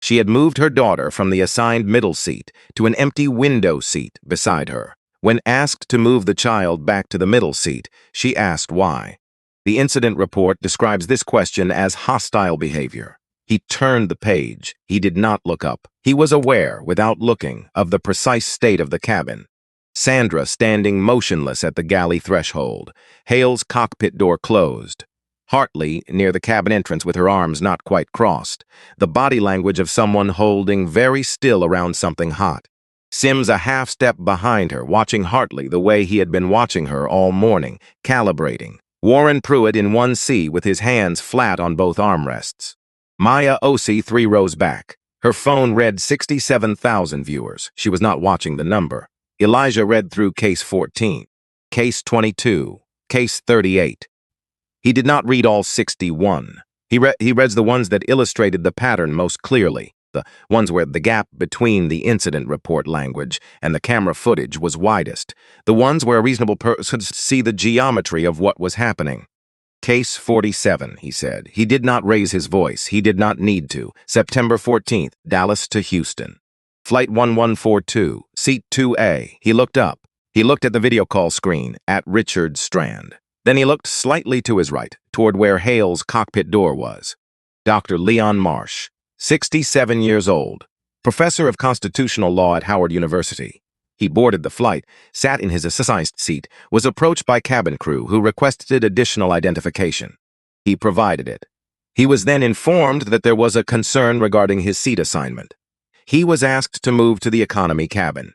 She had moved her daughter from the assigned middle seat to an empty window seat beside her. When asked to move the child back to the middle seat, she asked why. The incident report describes this question as hostile behavior. He turned the page. He did not look up. He was aware, without looking, of the precise state of the cabin. Sandra standing motionless at the galley threshold. Hale's cockpit door closed. Hartley near the cabin entrance with her arms not quite crossed. The body language of someone holding very still around something hot. Sims a half step behind her, watching Hartley the way he had been watching her all morning, calibrating. Warren Pruitt in 1C with his hands flat on both armrests. Maya Osi 3 rows back. Her phone read 67,000 viewers. She was not watching the number. Elijah read through Case 14, Case 22, Case 38. He did not read all 61. He read the ones that illustrated the pattern most clearly, the ones where the gap between the incident report language and the camera footage was widest, the ones where a reasonable person could see the geometry of what was happening. Case 47, he said. He did not raise his voice. He did not need to. September 14th, Dallas to Houston. Flight 1142, Seat 2A. He looked up. He looked at the video call screen, at Richard Strand. Then he looked slightly to his right, toward where Hale's cockpit door was. Dr. Leon Marsh, 67 years old, professor of constitutional law at Howard University. He boarded the flight, sat in his assigned seat, was approached by cabin crew who requested additional identification. He provided it. He was then informed that there was a concern regarding his seat assignment. He was asked to move to the economy cabin.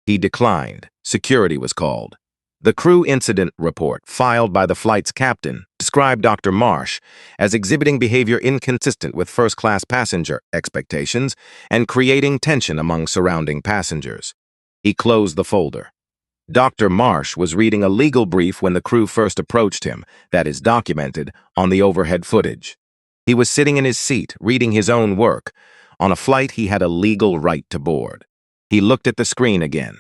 He declined. Security was called. The crew incident report, filed by the flight's captain, described Dr. Marsh as exhibiting behavior inconsistent with first-class passenger expectations and creating tension among surrounding passengers. He closed the folder. Dr. Marsh was reading a legal brief when the crew first approached him, that is documented on the overhead footage. He was sitting in his seat, reading his own work. On a flight, he had a legal right to board. He looked at the screen again.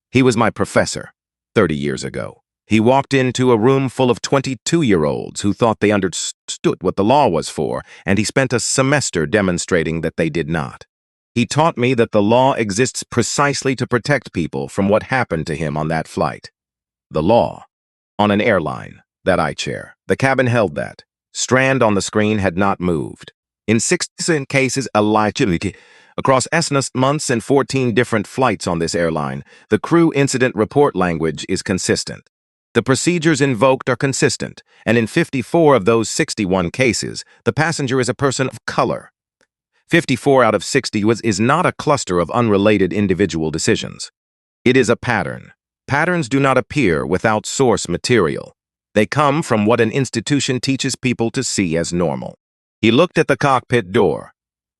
He was my professor, 30 years ago. He walked into a room full of 22-year-olds who thought they understood what the law was for, and he spent a semester demonstrating that they did not. He taught me that the law exists precisely to protect people from what happened to him on that flight. The law. On an airline. That eye chair. The cabin held that. Strand on the screen had not moved. In 16 cases, across months and 14 different flights on this airline, the crew incident report language is consistent. The procedures invoked are consistent, and in 54 of those 61 cases, the passenger is a person of color. 54 out of 60 is not a cluster of unrelated individual decisions. It is a pattern. Patterns do not appear without source material. They come from what an institution teaches people to see as normal. He looked at the cockpit door.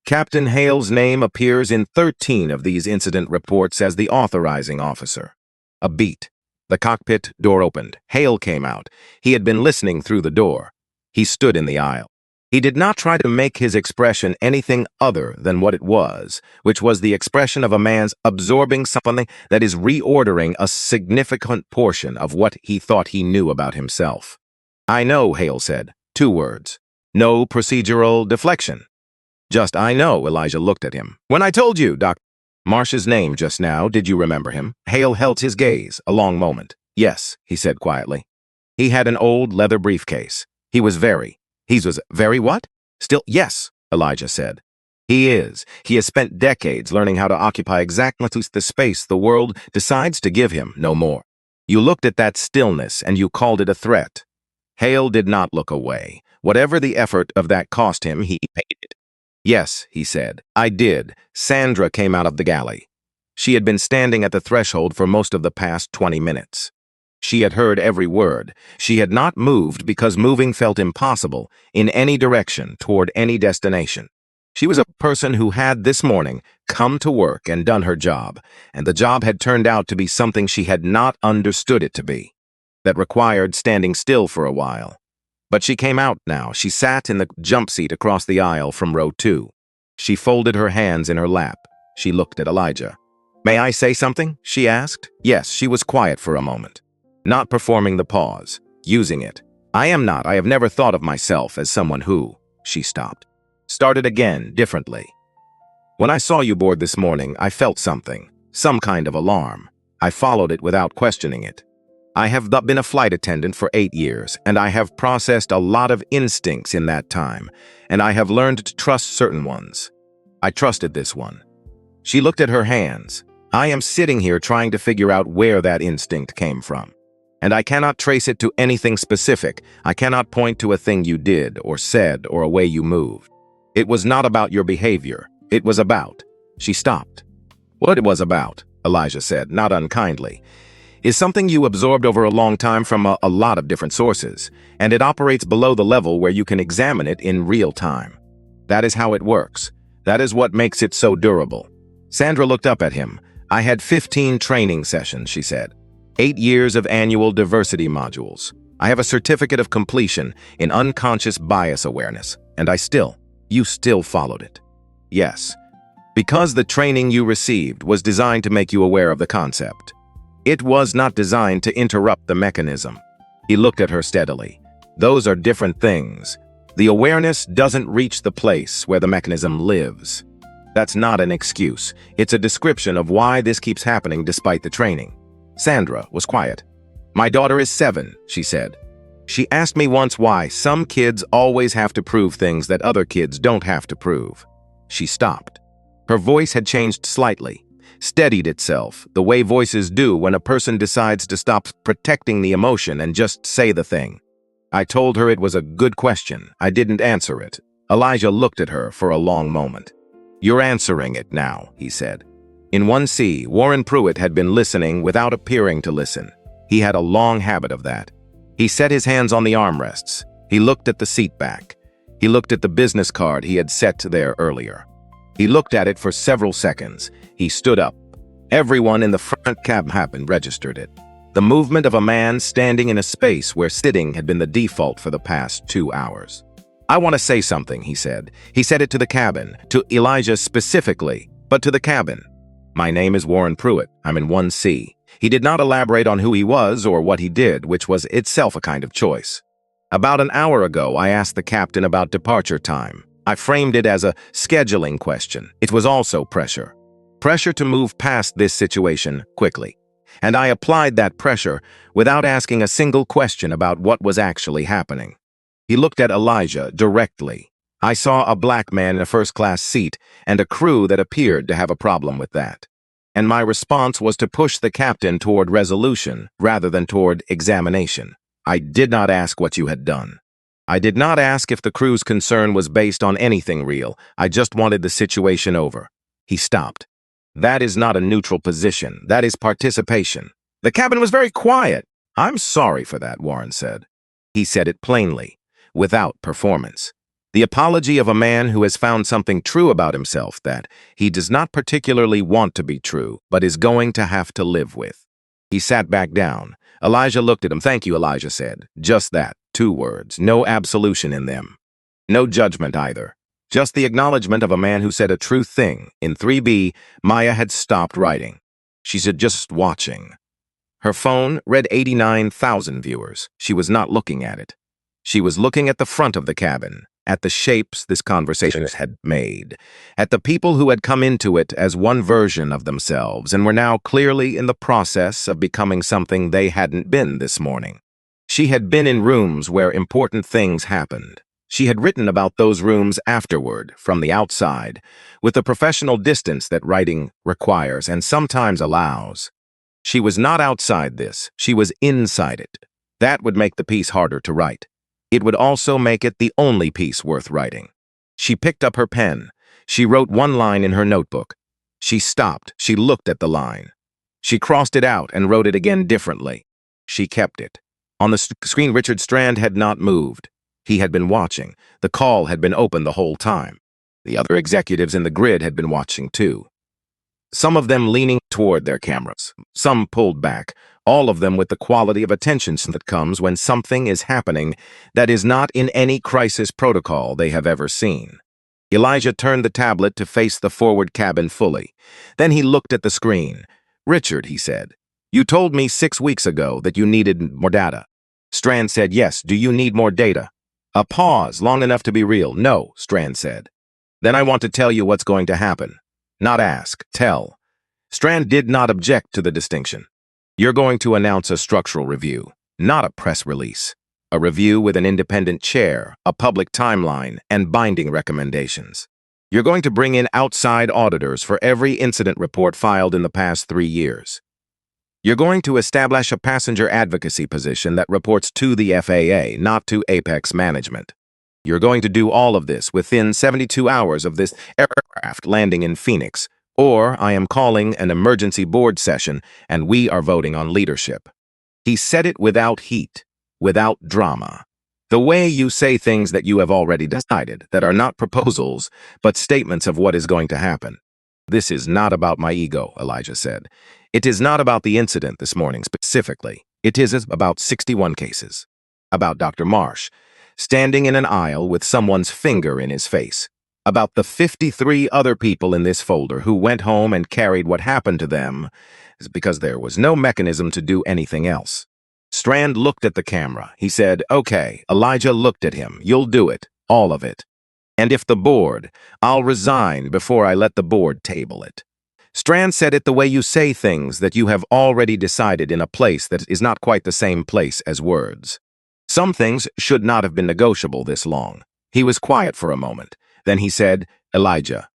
Captain Hale's name appears in 13 of these incident reports as the authorizing officer. A beat. The cockpit door opened. Hale came out. He had been listening through the door. He stood in the aisle. He did not try to make his expression anything other than what it was, which was the expression of a man's absorbing something that is reordering a significant portion of what he thought he knew about himself. "I know," Hale said. 2 words. No procedural deflection. Just, "I know." Elijah looked at him. "When I told you, Dr. Marsh's name just now, did you remember him?" Hale held his gaze a long moment. "Yes," he said quietly. "He had an old leather briefcase. He was very what? Still, yes," Elijah said. "He is. He has spent decades learning how to occupy exactly the space the world decides to give him, no more. You looked at that stillness and you called it a threat." Hale did not look away. Whatever the effort of that cost him, he paid it. "Yes," he said, "I did." Sandra came out of the galley. She had been standing at the threshold for most of the past 20 minutes. She had heard every word. She had not moved because moving felt impossible in any direction toward any destination. She was a person who had this morning come to work and done her job, and the job had turned out to be something she had not understood it to be, that required standing still for a while. But she came out now. She sat in the jump seat across the aisle from row 2. She folded her hands in her lap. She looked at Elijah. "May I say something?" she asked. Yes, she was quiet for a moment. Not performing the pause, using it. I have never thought of myself as someone who," she stopped. Started again, differently. "When I saw you board this morning, I felt something, some kind of alarm. I followed it without questioning it. I have been a flight attendant for 8 years, and I have processed a lot of instincts in that time, and I have learned to trust certain ones. I trusted this one." She looked at her hands. "I am sitting here trying to figure out where that instinct came from. And I cannot trace it to anything specific. I cannot point to a thing you did or said or a way you moved. It was not about your behavior. It was about—" She stopped. "What it was about," Elijah said, not unkindly, "is something you absorbed over a long time from a lot of different sources, and it operates below the level where you can examine it in real time. That is how it works. That is what makes it so durable." Sandra looked up at him. "I had 15 training sessions," she said. 8 years of annual diversity modules. I have a certificate of completion in unconscious bias awareness, and you still followed it." "Yes, because the training you received was designed to make you aware of the concept. It was not designed to interrupt the mechanism." He looked at her steadily. "Those are different things. The awareness doesn't reach the place where the mechanism lives. That's not an excuse. It's a description of why this keeps happening despite the training." Sandra was quiet. "My daughter is 7, she said. She asked me once why some kids always have to prove things that other kids don't have to prove." She stopped. Her voice had changed slightly, steadied itself, the way voices do when a person decides to stop protecting the emotion and just say the thing. I told her it was a good question. I didn't answer it. Elijah looked at her for a long moment. "You're answering it now," he said. In 1C, Warren Pruitt had been listening without appearing to listen. He had a long habit of that. He set his hands on the armrests. He looked at the seat back. He looked at the business card he had set there earlier. He looked at it for several seconds. He stood up. Everyone in the front cab happened registered it. The movement of a man standing in a space where sitting had been the default for the past 2 hours. "I want to say something," he said. He said it to the cabin, to Elijah specifically, but to the cabin. "My name is Warren Pruitt. I'm in 1C. He did not elaborate on who he was or what he did, which was itself a kind of choice. About an hour ago, I asked the captain about departure time. I framed it as a scheduling question. It was also pressure. Pressure to move past this situation quickly. And I applied that pressure without asking a single question about what was actually happening." He looked at Elijah directly. "I saw a black man in a first-class seat and a crew that appeared to have a problem with that. And my response was to push the captain toward resolution rather than toward examination. I did not ask what you had done. I did not ask if the crew's concern was based on anything real. I just wanted the situation over." He stopped. "That is not a neutral position. That is participation." The cabin was very quiet. "I'm sorry for that," Warren said. He said it plainly, without performance. The apology of a man who has found something true about himself that he does not particularly want to be true, but is going to have to live with. He sat back down. Elijah looked at him. "Thank you," Elijah said. Just that, 2 words, no absolution in them. No judgment either. Just the acknowledgement of a man who said a true thing. In 3B, Maya had stopped writing. She said just watching. Her phone read 89,000 viewers. She was not looking at it. She was looking at the front of the cabin, at the shapes this conversation had made, at the people who had come into it as one version of themselves and were now clearly in the process of becoming something they hadn't been this morning. She had been in rooms where important things happened. She had written about those rooms afterward, from the outside, with the professional distance that writing requires and sometimes allows. She was not outside this, she was inside it. That would make the piece harder to write. It would also make it the only piece worth writing. She picked up her pen. She wrote one line in her notebook. She stopped. She looked at the line. She crossed it out and wrote it again differently. She kept it. On the screen, Richard Strand had not moved. He had been watching. The call had been open the whole time. The other executives in the grid had been watching too. Some of them leaning toward their cameras, some pulled back, all of them with the quality of attention that comes when something is happening that is not in any crisis protocol they have ever seen. Elijah turned the tablet to face the forward cabin fully. Then he looked at the screen. "Richard," he said, "you told me 6 weeks ago that you needed more data." Strand said, "Yes, do you need more data?" A pause, long enough to be real. "No," Strand said. "Then I want to tell you what's going to happen. Not ask, tell." Strand did not object to the distinction. "You're going to announce a structural review, not a press release. A review with an independent chair, a public timeline, and binding recommendations. You're going to bring in outside auditors for every incident report filed in the past 3 years. You're going to establish a passenger advocacy position that reports to the FAA, not to Apex management. You're going to do all of this within 72 hours of this aircraft landing in Phoenix, or I am calling an emergency board session and we are voting on leadership." He said it without heat, without drama. The way you say things that you have already decided, that are not proposals, but statements of what is going to happen. "This is not about my ego," Elijah said. "It is not about the incident this morning specifically. It is about 61 cases. About Dr. Marsh, standing in an aisle with someone's finger in his face. About the 53 other people in this folder who went home and carried what happened to them because there was no mechanism to do anything else." Strand looked at the camera. He said, "Okay." Elijah looked at him. "You'll do it. All of it. And if the board, I'll resign before I let the board table it." Strand said it the way you say things that you have already decided in a place that is not quite the same place as words. Some things should not have been negotiable this long. He was quiet for a moment. Then he said, "Elijah,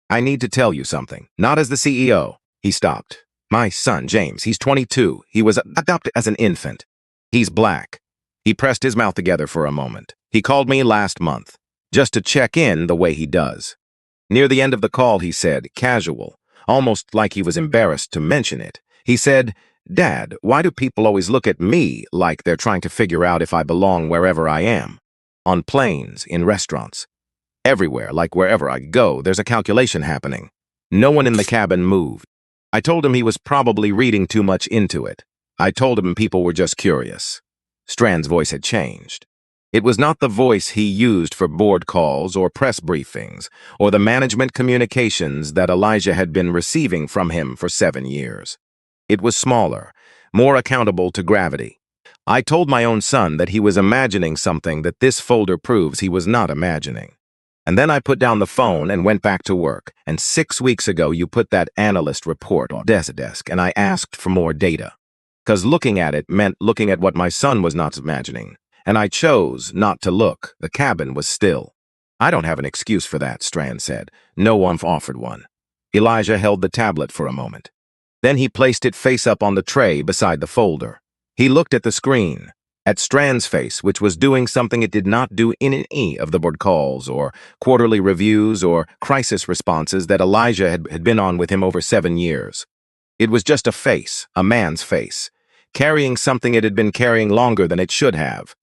I need to tell you something. Not as the CEO." He stopped. "My son, James, he's 22. He was adopted as an infant. He's black." He pressed his mouth together for a moment. "He called me last month, just to check in the way he does." Near the end of the call, he said, casual, almost like he was embarrassed to mention it. He said, "Dad, why do people always look at me like they're trying to figure out if I belong wherever I am? On planes, in restaurants. Everywhere, like wherever I go, there's a calculation happening." No one in the cabin moved. I told him he was probably reading too much into it. I told him people were just curious. Strand's voice had changed. It was not the voice he used for board calls or press briefings, or the management communications that Elijah had been receiving from him for 7 years. It was smaller, more accountable to gravity. I told my own son that he was imagining something that this folder proves he was not imagining. And then I put down the phone and went back to work, and 6 weeks ago you put that analyst report on his desk, and I asked for more data. Because looking at it meant looking at what my son was not imagining. And I chose not to look. The cabin was still. I don't have an excuse for that, Strand said. No one offered one. Elijah held the tablet for a moment. Then he placed it face up on the tray beside the folder. He looked at the screen, at Strand's face, which was doing something it did not do in any of the board calls or quarterly reviews or crisis responses that Elijah had been on with him over 7 years. It was just a face, a man's face, carrying something it had been carrying longer than it should have.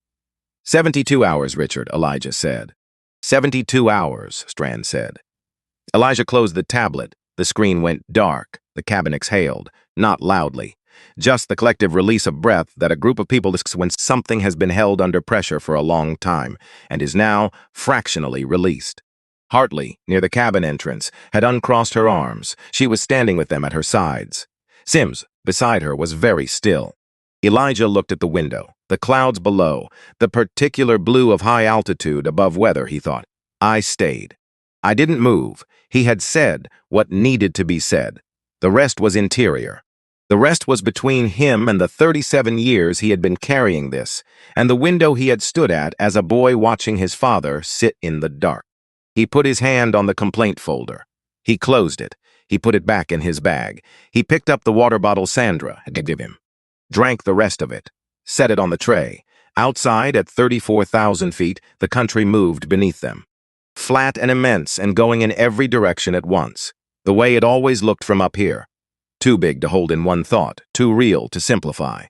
72 hours, Richard, Elijah said. 72 hours, Strand said. Elijah closed the tablet. The screen went dark. The cabin exhaled, not loudly. Just the collective release of breath that a group of people disks when something has been held under pressure for a long time and is now fractionally released. Hartley, near the cabin entrance, had uncrossed her arms. She was standing with them at her sides. Sims, beside her, was very still. Elijah looked at the window, the clouds below, the particular blue of high altitude above weather, he thought. I stayed. I didn't move. He had said what needed to be said. The rest was interior. The rest was between him and the 37 years he had been carrying this, and the window he had stood at as a boy watching his father sit in the dark. He put his hand on the complaint folder. He closed it. He put it back in his bag. He picked up the water bottle Sandra had given him, drank the rest of it, set it on the tray. Outside, at 34,000 feet, the country moved beneath them. Flat and immense and going in every direction at once, the way it always looked from up here. Too big to hold in one thought, too real to simplify.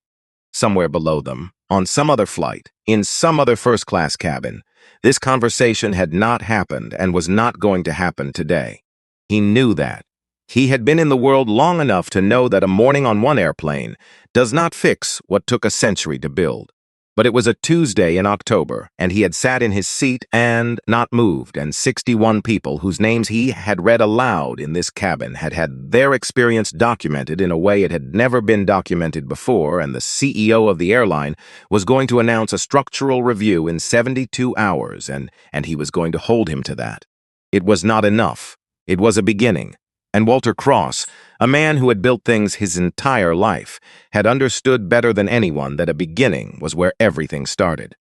Somewhere below them, on some other flight, in some other first-class cabin, this conversation had not happened and was not going to happen today. He knew that. He had been in the world long enough to know that a morning on one airplane does not fix what took a century to build. But it was a Tuesday in October, and he had sat in his seat and not moved, and 61 people whose names he had read aloud in this cabin had had their experience documented in a way it had never been documented before, and the CEO of the airline was going to announce a structural review in 72 hours, and he was going to hold him to that. It was not enough. It was a beginning. And Walter Cross, a man who had built things his entire life, had understood better than anyone that a beginning was where everything started.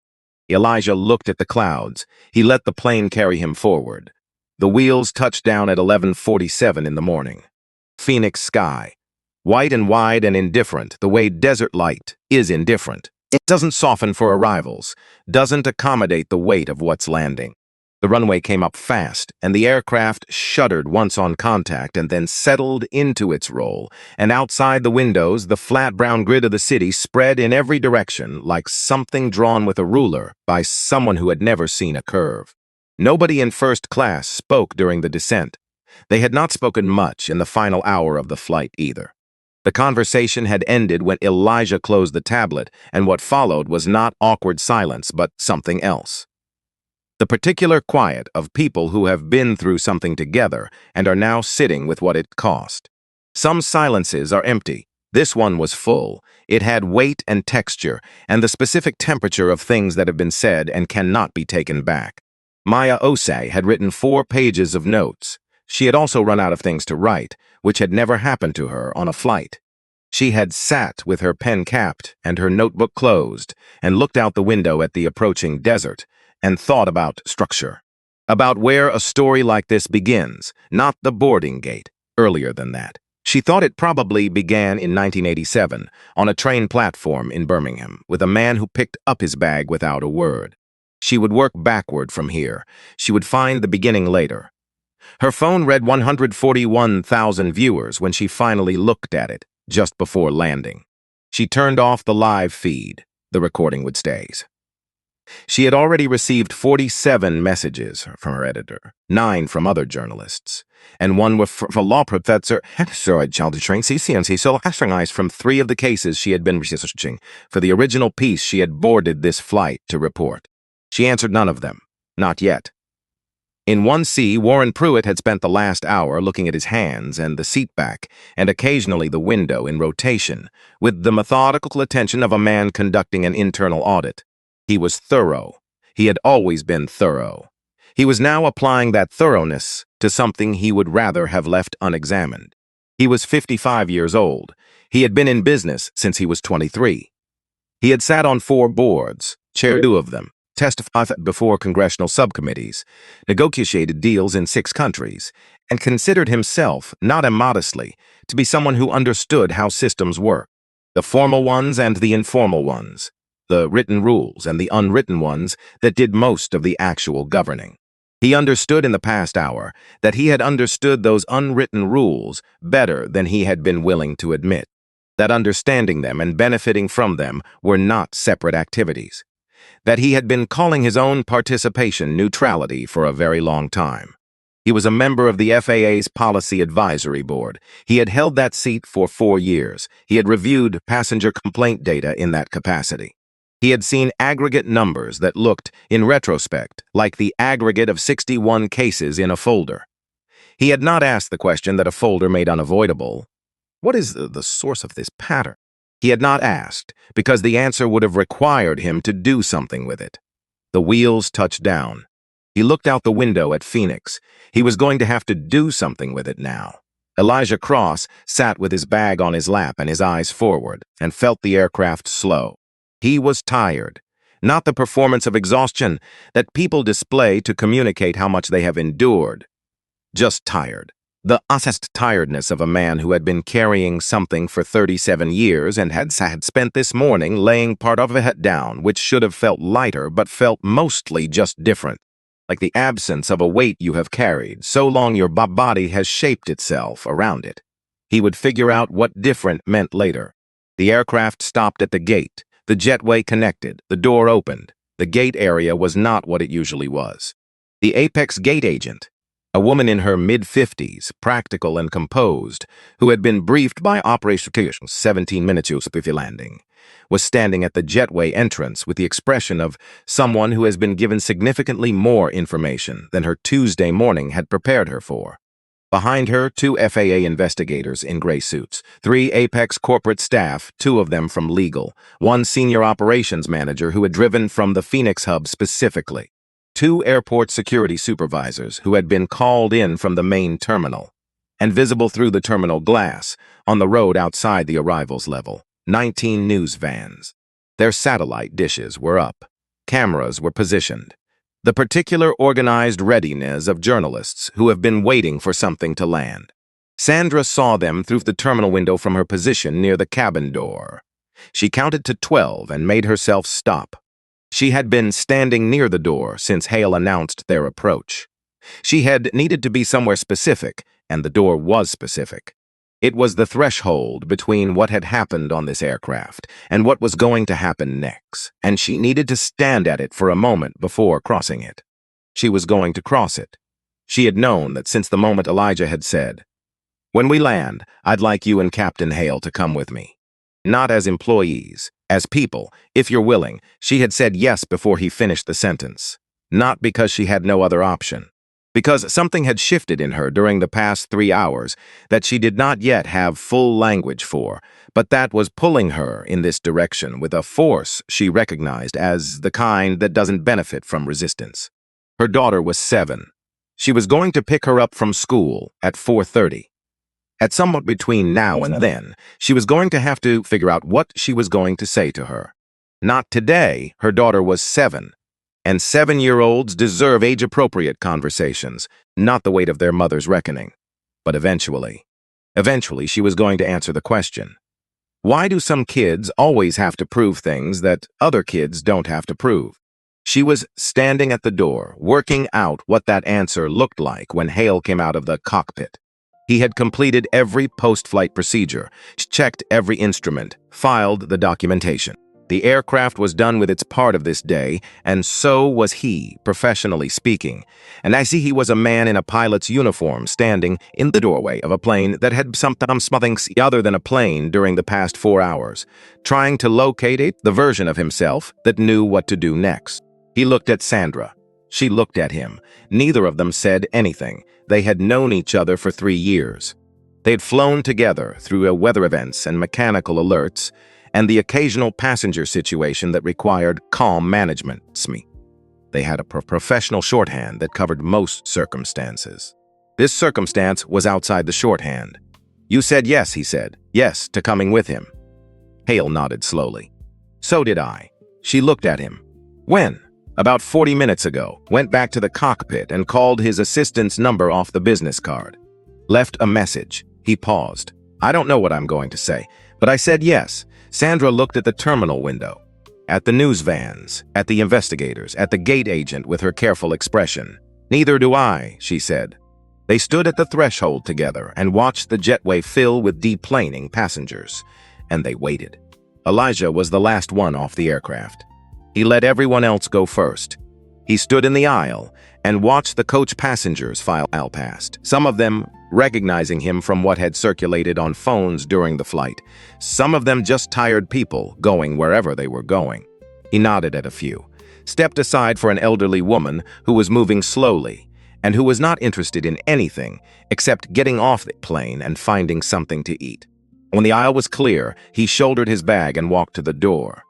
Elijah looked at the clouds. He let the plane carry him forward. The wheels touched down at 11:47 in the morning. Phoenix sky. White and wide and indifferent, the way desert light is indifferent. It doesn't soften for arrivals, doesn't accommodate the weight of what's landing. The runway came up fast, and the aircraft shuddered once on contact and then settled into its roll, and outside the windows, the flat brown grid of the city spread in every direction like something drawn with a ruler by someone who had never seen a curve. Nobody in first class spoke during the descent. They had not spoken much in the final hour of the flight either. The conversation had ended when Elijah closed the tablet, and what followed was not awkward silence, but something else. The particular quiet of people who have been through something together and are now sitting with what it cost. Some silences are empty. This one was full. It had weight and texture, and the specific temperature of things that have been said and cannot be taken back. Maya Osei had written 4 pages of notes. She had also run out of things to write, which had never happened to her on a flight. She had sat with her pen capped and her notebook closed and looked out the window at the approaching desert, and thought about structure, about where a story like this begins, not the boarding gate, earlier than that. She thought it probably began in 1987, on a train platform in Birmingham, with a man who picked up his bag without a word. She would work backward from here. She would find the beginning later. Her phone read 141,000 viewers when she finally looked at it, just before landing. She turned off the live feed. The recording would stay. She had already received 47 messages from her editor, 9 from other journalists, and one from a law professor from 3 of the cases she had been researching. For the original piece, she had boarded this flight to report. She answered none of them. Not yet. In 1C, Warren Pruitt had spent the last hour looking at his hands and the seat back, and occasionally the window in rotation, with the methodical attention of a man conducting an internal audit. He was thorough. He had always been thorough. He was now applying that thoroughness to something he would rather have left unexamined. He was 55 years old. He had been in business since he was 23. He had sat on 4 boards, chaired 2 of them, testified before congressional subcommittees, negotiated deals in 6 countries, and considered himself, not immodestly, to be someone who understood how systems work, the formal ones and the informal ones, the written rules and the unwritten ones that did most of the actual governing. He understood in the past hour that he had understood those unwritten rules better than he had been willing to admit, that understanding them and benefiting from them were not separate activities, that he had been calling his own participation neutrality for a very long time. He was a member of the FAA's Policy Advisory Board. He had held that seat for 4 years. He had reviewed passenger complaint data in that capacity. He had seen aggregate numbers that looked, in retrospect, like the aggregate of 61 cases in a folder. He had not asked the question that a folder made unavoidable. What is the source of this pattern? He had not asked, because the answer would have required him to do something with it. The wheels touched down. He looked out the window at Phoenix. He was going to have to do something with it now. Elijah Cross sat with his bag on his lap and his eyes forward, and felt the aircraft slow. He was tired, not the performance of exhaustion that people display to communicate how much they have endured. Just tired. The assessed tiredness of a man who had been carrying something for 37 years and had spent this morning laying part of it down, which should have felt lighter but felt mostly just different, like the absence of a weight you have carried so long your body has shaped itself around it. He would figure out what different meant later. The aircraft stopped at the gate. The jetway connected. The door opened. The gate area was not what it usually was. The Apex gate agent, a woman in her mid-50s, practical and composed, who had been briefed by Operation 17 minutes before landing, was standing at the jetway entrance with the expression of someone who has been given significantly more information than her Tuesday morning had prepared her for. Behind her, 2 FAA investigators in gray suits, 3 Apex corporate staff, 2 of them from legal, 1 senior operations manager who had driven from the Phoenix hub specifically, 2 airport security supervisors who had been called in from the main terminal, and visible through the terminal glass, on the road outside the arrivals level, 19 news vans. Their satellite dishes were up. Cameras were positioned. The particular organized readiness of journalists who have been waiting for something to land. Sandra saw them through the terminal window from her position near the cabin door. She counted to 12 and made herself stop. She had been standing near the door since Hale announced their approach. She had needed to be somewhere specific, and the door was specific. It was the threshold between what had happened on this aircraft and what was going to happen next, and she needed to stand at it for a moment before crossing it. She was going to cross it. She had known that since the moment Elijah had said, "When we land, I'd like you and Captain Hale to come with me." Not as employees, as people, if you're willing, she had said yes before he finished the sentence. Not because she had no other option. Because something had shifted in her during the past 3 hours that she did not yet have full language for, but that was pulling her in this direction with a force she recognized as the kind that doesn't benefit from resistance. Her daughter was 7. She was going to pick her up from school at 4:30. At somewhat between now and then, she was going to have to figure out what she was going to say to her. Not today, her daughter was 7. And 7-year-olds deserve age-appropriate conversations, not the weight of their mother's reckoning. But eventually she was going to answer the question. Why do some kids always have to prove things that other kids don't have to prove? She was standing at the door, working out what that answer looked like when Hale came out of the cockpit. He had completed every post-flight procedure, checked every instrument, filed the documentation. The aircraft was done with its part of this day, and so was he, professionally speaking. And I see he was a man in a pilot's uniform standing in the doorway of a plane that had something other than a plane during the past 4 hours, trying to locate the version of himself that knew what to do next. He looked at Sandra. She looked at him. Neither of them said anything. They had known each other for 3 years. They'd flown together through weather events and mechanical alerts, and the occasional passenger situation that required calm management. They had a professional shorthand that covered most circumstances. This circumstance was outside the shorthand. "You said yes," he said. "Yes, to coming with him." Hale nodded slowly. "So did I." She looked at him. "When?" "About 40 minutes ago. Went back to the cockpit and called his assistant's number off the business card. Left a message." He paused. "I don't know what I'm going to say, but I said yes." Sandra looked at the terminal window, at the news vans, at the investigators, at the gate agent with her careful expression. "Neither do I," she said. They stood at the threshold together and watched the jetway fill with deplaning passengers, and they waited. Elijah was the last one off the aircraft. He let everyone else go first. He stood in the aisle and watched the coach passengers file past, some of them recognizing him from what had circulated on phones during the flight, some of them just tired people going wherever they were going. He nodded at a few, stepped aside for an elderly woman who was moving slowly and who was not interested in anything except getting off the plane and finding something to eat. When the aisle was clear, he shouldered his bag and walked to the door.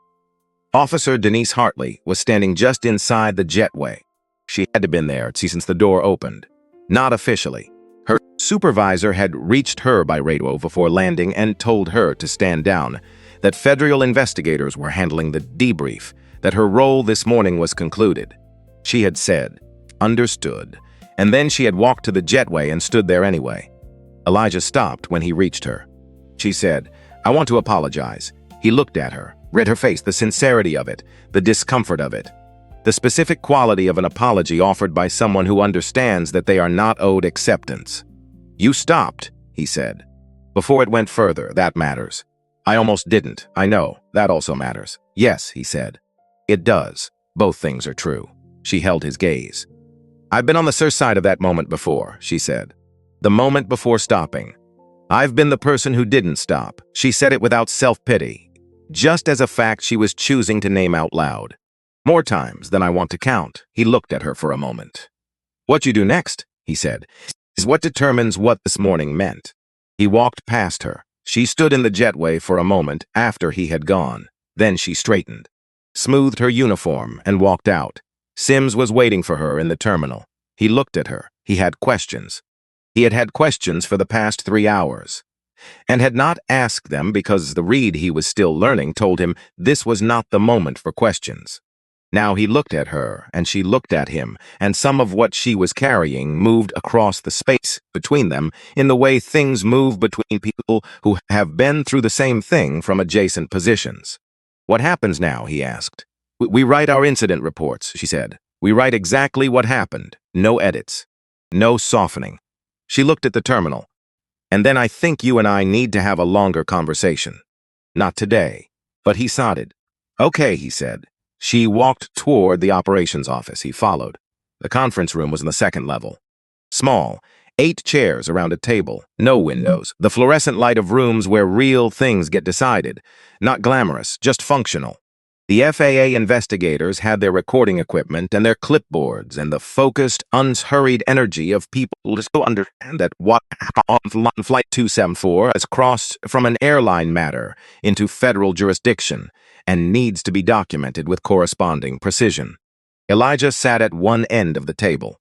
Officer Denise Hartley was standing just inside the jetway. She had to have been there since the door opened. Not officially. Her supervisor had reached her by radio before landing and told her to stand down, that federal investigators were handling the debrief, that her role this morning was concluded. She had said, "Understood," and then she had walked to the jetway and stood there anyway. Elijah stopped when he reached her. She said, "I want to apologize." He looked at her, read her face, the sincerity of it, the discomfort of it, the specific quality of an apology offered by someone who understands that they are not owed acceptance. "You stopped," he said. "Before it went further, that matters." "I almost didn't. I know. That also matters." "Yes," he said. "It does. Both things are true." She held his gaze. "I've been on the side of that moment before," she said. "The moment before stopping. I've been the person who didn't stop." She said it without self-pity, just as a fact she was choosing to name out loud. "More times than I want to count." He looked at her for a moment. "What you do next," he said, "is what determines what this morning meant." He walked past her. She stood in the jetway for a moment after he had gone. Then she straightened, smoothed her uniform, and walked out. Sims was waiting for her in the terminal. He looked at her. He had questions. He had had questions for the past 3 hours, and had not asked them because the read he was still learning told him this was not the moment for questions. Now he looked at her, and she looked at him, and some of what she was carrying moved across the space between them in the way things move between people who have been through the same thing from adjacent positions. "What happens now?" he asked. We write our incident reports," she said. "We write exactly what happened. No edits. No softening." She looked at the terminal. "And then I think you and I need to have a longer conversation." "Not today." But he nodded. "Okay," he said. She walked toward the operations office. He followed. The conference room was on the second level. Small, 8 chairs around a table, no windows, the fluorescent light of rooms where real things get decided. Not glamorous, just functional. The FAA investigators had their recording equipment and their clipboards and the focused, unhurried energy of people to understand that what happened on Flight 274 has crossed from an airline matter into federal jurisdiction and needs to be documented with corresponding precision. Elijah sat at one end of the table.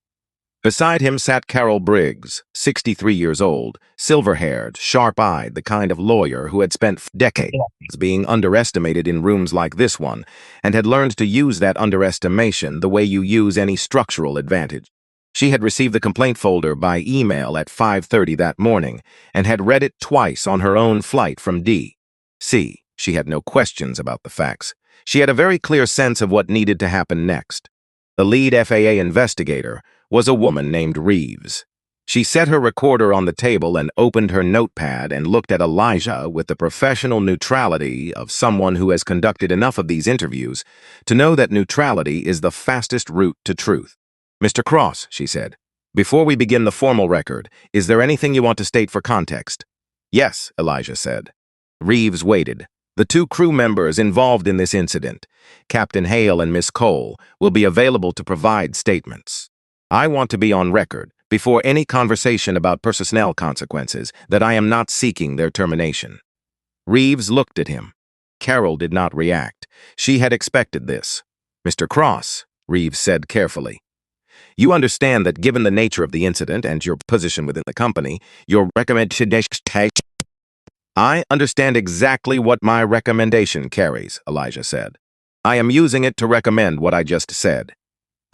Beside him sat Carol Briggs, 63 years old, silver-haired, sharp-eyed, the kind of lawyer who had spent decades being underestimated in rooms like this one and had learned to use that underestimation the way you use any structural advantage. She had received the complaint folder by email at 5:30 that morning and had read it twice on her own flight from D.C. She had no questions about the facts. She had a very clear sense of what needed to happen next. The lead FAA investigator was a woman named Reeves. She set her recorder on the table and opened her notepad and looked at Elijah with the professional neutrality of someone who has conducted enough of these interviews to know that neutrality is the fastest route to truth. "Mr. Cross," she said, "before we begin the formal record, is there anything you want to state for context?" "Yes," Elijah said. Reeves waited. The two crew members involved in this incident, Captain Hale and Miss Cole, will be available to provide statements. "I want to be on record, before any conversation about personnel consequences, that I am not seeking their termination." Reeves looked at him. Carol did not react. She had expected this. "Mr. Cross," Reeves said carefully, "you understand that given the nature of the incident and your position within the company, your recommendation..." "I understand exactly what my recommendation carries," Elijah said. "I am using it to recommend what I just said.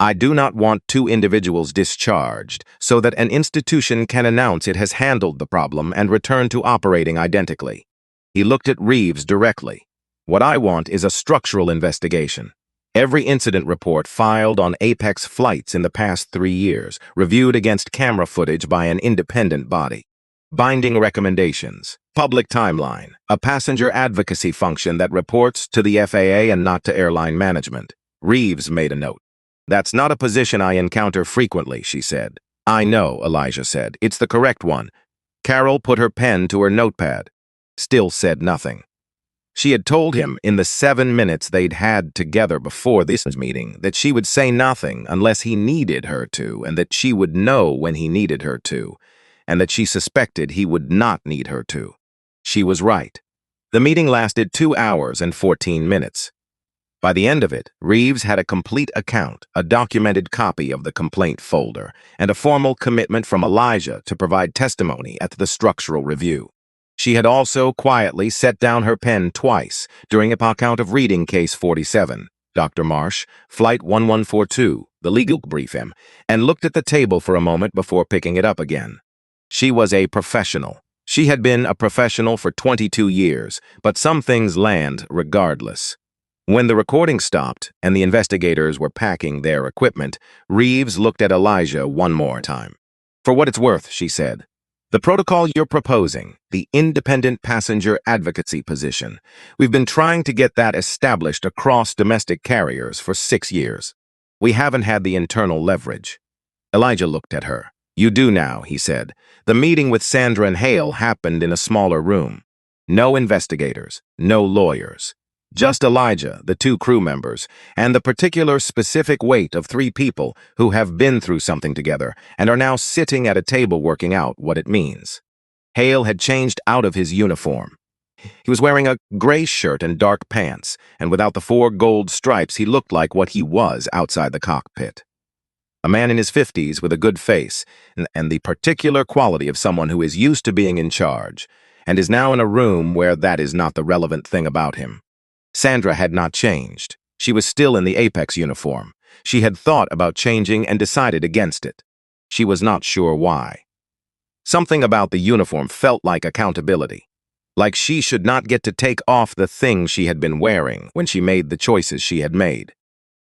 I do not want two individuals discharged so that an institution can announce it has handled the problem and return to operating identically." He looked at Reeves directly. "What I want is a structural investigation. Every incident report filed on Apex flights in the past 3 years, reviewed against camera footage by an independent body. Binding recommendations, public timeline, a passenger advocacy function that reports to the FAA and not to airline management." Reeves made a note. "That's not a position I encounter frequently," she said. "I know," Elijah said. "It's the correct one." Carol put her pen to her notepad. Still said nothing. She had told him in the 7 minutes they'd had together before this meeting that she would say nothing unless he needed her to, and that she would know when he needed her to, and that she suspected he would not need her to. She was right. The meeting lasted 2 hours and 14 minutes. By the end of it, Reeves had a complete account, a documented copy of the complaint folder, and a formal commitment from Elijah to provide testimony at the structural review. She had also quietly set down her pen twice during a account of reading Case 47, Dr. Marsh, Flight 1142, the legal brief him, and looked at the table for a moment before picking it up again. She was a professional. She had been a professional for 22 years, but some things land regardless. When the recording stopped and the investigators were packing their equipment, Reeves looked at Elijah one more time. "For what it's worth," she said, "the protocol you're proposing, the independent passenger advocacy position, we've been trying to get that established across domestic carriers for 6 years. We haven't had the internal leverage." Elijah looked at her. "You do now," he said. "The meeting with Sandra and Hale happened in a smaller room. No investigators, no lawyers. Just Elijah, the two crew members, and the particular specific weight of 3 people who have been through something together and are now sitting at a table working out what it means." Hale had changed out of his uniform. He was wearing a gray shirt and dark pants, and without the 4 gold stripes, he looked like what he was outside the cockpit. A man in his 50s with a good face, and the particular quality of someone who is used to being in charge, and is now in a room where that is not the relevant thing about him. Sandra had not changed. She was still in the Apex uniform. She had thought about changing and decided against it. She was not sure why. Something about the uniform felt like accountability, like she should not get to take off the thing she had been wearing when she made the choices she had made.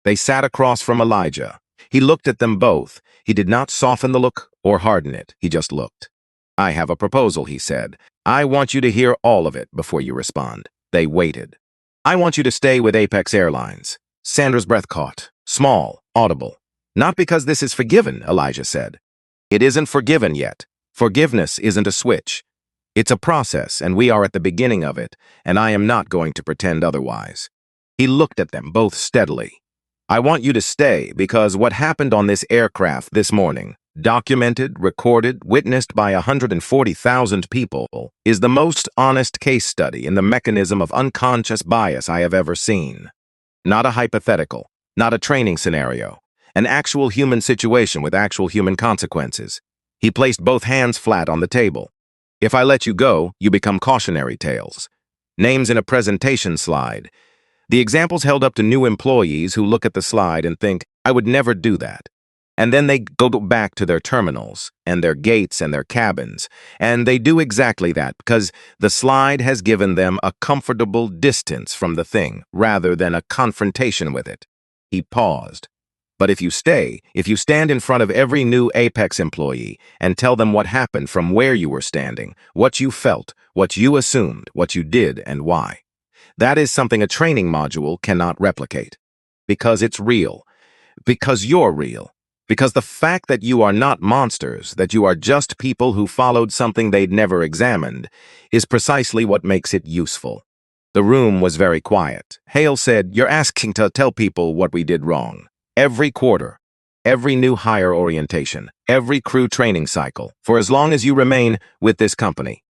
They sat across from Elijah. He looked at them both. He did not soften the look or harden it. He just looked. "I have a proposal," he said. "I want you to hear all of it before you respond." They waited. "I want you to stay with Apex Airlines." Sandra's breath caught, small, audible. "Not because this is forgiven," Elijah said. "It isn't forgiven yet. Forgiveness isn't a switch. It's a process, and we are at the beginning of it, and I am not going to pretend otherwise." He looked at them both steadily. "I want you to stay because what happened on this aircraft this morning, documented, recorded, witnessed by 140,000 people, is the most honest case study in the mechanism of unconscious bias I have ever seen. Not a hypothetical, not a training scenario, an actual human situation with actual human consequences." He placed both hands flat on the table. "If I let you go, you become cautionary tales. Names in a presentation slide. The examples held up to new employees who look at the slide and think, I would never do that. And then they go back to their terminals and their gates and their cabins, and they do exactly that because the slide has given them a comfortable distance from the thing rather than a confrontation with it." He paused. But if you stay, if you stand in front of every new Apex employee and tell them what happened from where you were standing, what you felt, what you assumed, what you did, and why, that is something a training module cannot replicate. Because it's real. Because you're real. Because the fact that you are not monsters, that you are just people who followed something they'd never examined, is precisely what makes it useful. The room was very quiet. Hale said, "You're asking to tell people what we did wrong. Every quarter, every new hire orientation, every crew training cycle, for as long as you remain with this company."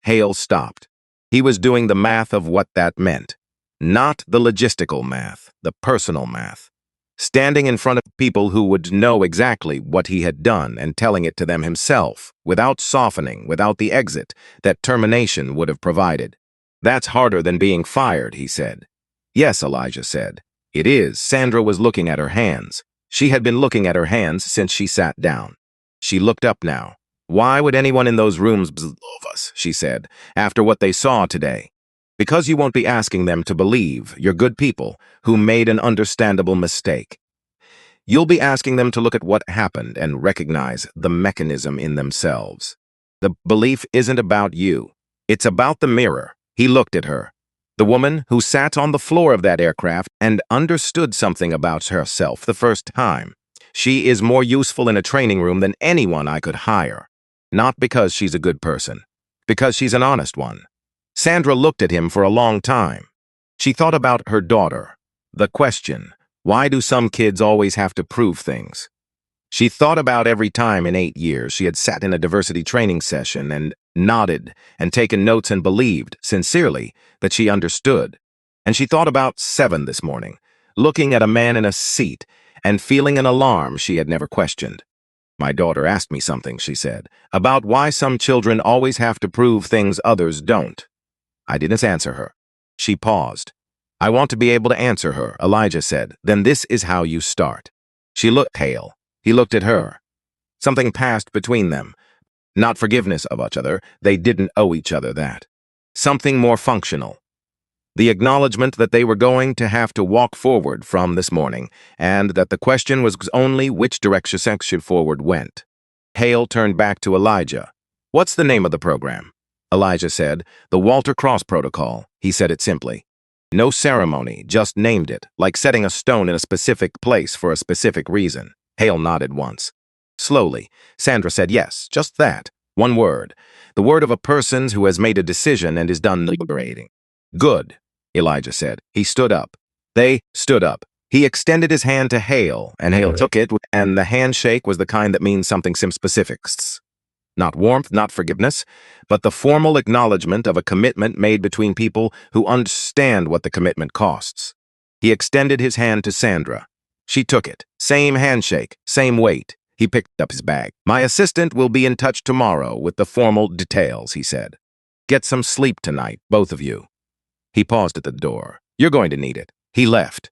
Hale stopped. He was doing the math of what that meant. Not the logistical math, the personal math. Standing in front of people who would know exactly what he had done and telling it to them himself, without softening, without the exit that termination would have provided. "That's harder than being fired," he said. "Yes," Elijah said. "It is." Sandra was looking at her hands. She had been looking at her hands since she sat down. She looked up now. "Why would anyone in those rooms believe us?" she said, "after what they saw today? Because you won't be asking them to believe you're good people who made an understandable mistake. You'll be asking them to look at what happened and recognize the mechanism in themselves. The belief isn't about you. It's about the mirror." He looked at her. The woman who sat on the floor of that aircraft and understood something about herself the first time. She is more useful in a training room than anyone I could hire. Not because she's a good person. Because she's an honest one. Sandra looked at him for a long time. She thought about her daughter. The question, why do some kids always have to prove things? She thought about every time in 8 years she had sat in a diversity training session and nodded and taken notes and believed, sincerely, that she understood. And she thought about 7 this morning, looking at a man in a seat and feeling an alarm she had never questioned. "My daughter asked me something," she said, "about why some children always have to prove things others don't. I didn't answer her." She paused. "I want to be able to answer her," Elijah said. "Then this is how you start." She looked pale. He looked at her. Something passed between them. Not forgiveness of each other. They didn't owe each other that. Something more functional. The acknowledgement that they were going to have to walk forward from this morning, and that the question was only which direction section forward went. Hale turned back to Elijah. "What's the name of the program?" Elijah said, "The Walter Cross Protocol." He said it simply. No ceremony, just named it, like setting a stone in a specific place for a specific reason. Hale nodded once. Slowly, Sandra said yes, just that. One word. The word of a person who has made a decision and is done deliberating. "Good," Elijah said. He stood up. They stood up. He extended his hand to Hale, and Hale took it, and the handshake was the kind that means something specific. Not warmth, not forgiveness, but the formal acknowledgement of a commitment made between people who understand what the commitment costs. He extended his hand to Sandra. She took it. Same handshake, same weight. He picked up his bag. "My assistant will be in touch tomorrow with the formal details," he said. "Get some sleep tonight, both of you." He paused at the door. "You're going to need it." He left.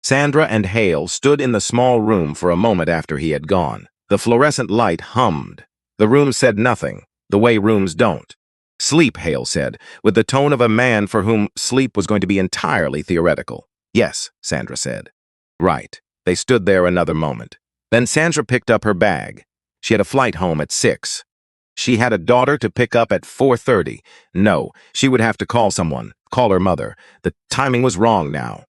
Sandra and Hale stood in the small room for a moment after he had gone. The fluorescent light hummed. The room said nothing, the way rooms don't. "Sleep," Hale said, with the tone of a man for whom sleep was going to be entirely theoretical. "Yes," Sandra said. "Right." They stood there another moment. Then Sandra picked up her bag. She had a flight home at 6. She had a daughter to pick up at 4:30. No, she would have to call someone, call her mother. The timing was wrong now.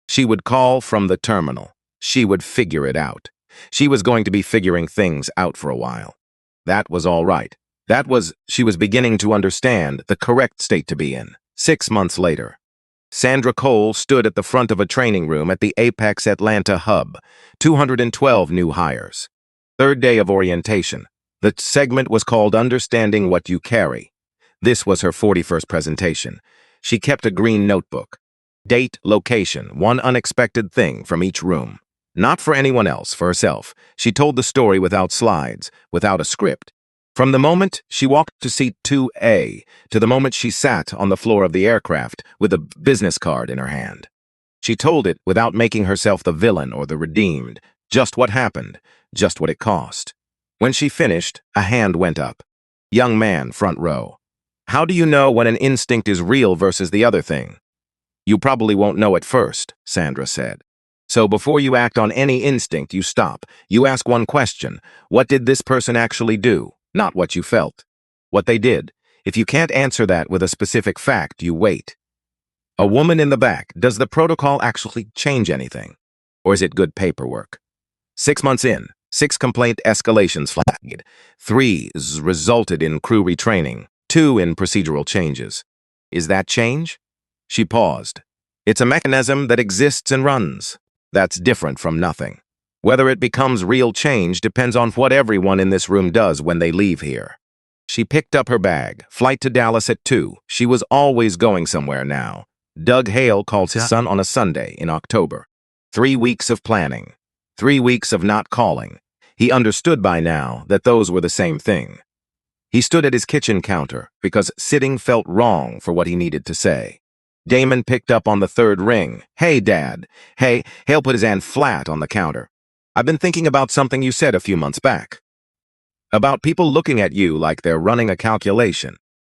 She would call from the terminal. She would figure it out. She was going to be figuring things out for a while. That was all right. She was beginning to understand the correct state to be in. 6 months later. Sandra Cole stood at the front of a training room at the Apex Atlanta hub. 212 new hires. Third day of orientation. The segment was called Understanding What You Carry. This was her 41st presentation. She kept a green notebook. Date, location, one unexpected thing from each room. Not for anyone else, for herself. She told the story without slides, without a script. From the moment she walked to seat 2A to the moment she sat on the floor of the aircraft with a business card in her hand. She told it without making herself the villain or the redeemed. Just what happened, just what it cost. When she finished, a hand went up. Young man, front row. "How do you know when an instinct is real versus the other thing?" "You probably won't know at first," Sandra said. So before you act on any instinct, you stop. You ask one question. What did this person actually do? Not what you felt. What they did. If you can't answer that with a specific fact, you wait. A woman in the back. Does the protocol actually change anything? Or is it good paperwork? 6 months in, 6 complaint escalations flagged. 3 resulted in crew retraining. 2 in procedural changes. Is that change? She paused. It's a mechanism that exists and runs. That's different from nothing. Whether it becomes real change depends on what everyone in this room does when they leave here. She picked up her bag. Flight to Dallas at 2. She was always going somewhere now. Doug Hale called his son on a Sunday in October. 3 weeks of planning. 3 weeks of not calling. He understood by now that those were the same thing. He stood at his kitchen counter because sitting felt wrong for what he needed to say. Damon picked up on the 3rd ring. Hey, Dad. Hey, Hale put his hand flat on the counter. I've been thinking about something you said a few months back. About people looking at you like they're running a calculation.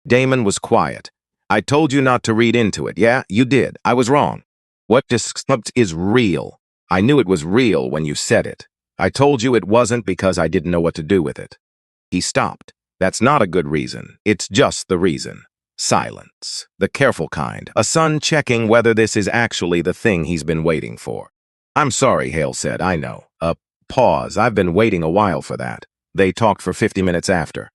Damon was quiet. I told you not to read into it. Yeah, you did. I was wrong. What discussed is real. I knew it was real when you said it. I told you it wasn't because I didn't know what to do with it. He stopped. That's not a good reason. It's just the reason. Silence. The careful kind. A son checking whether this is actually the thing he's been waiting for. I'm sorry, Hale said. I know. Pause. I've been waiting a while for that. They talked for 50 minutes after.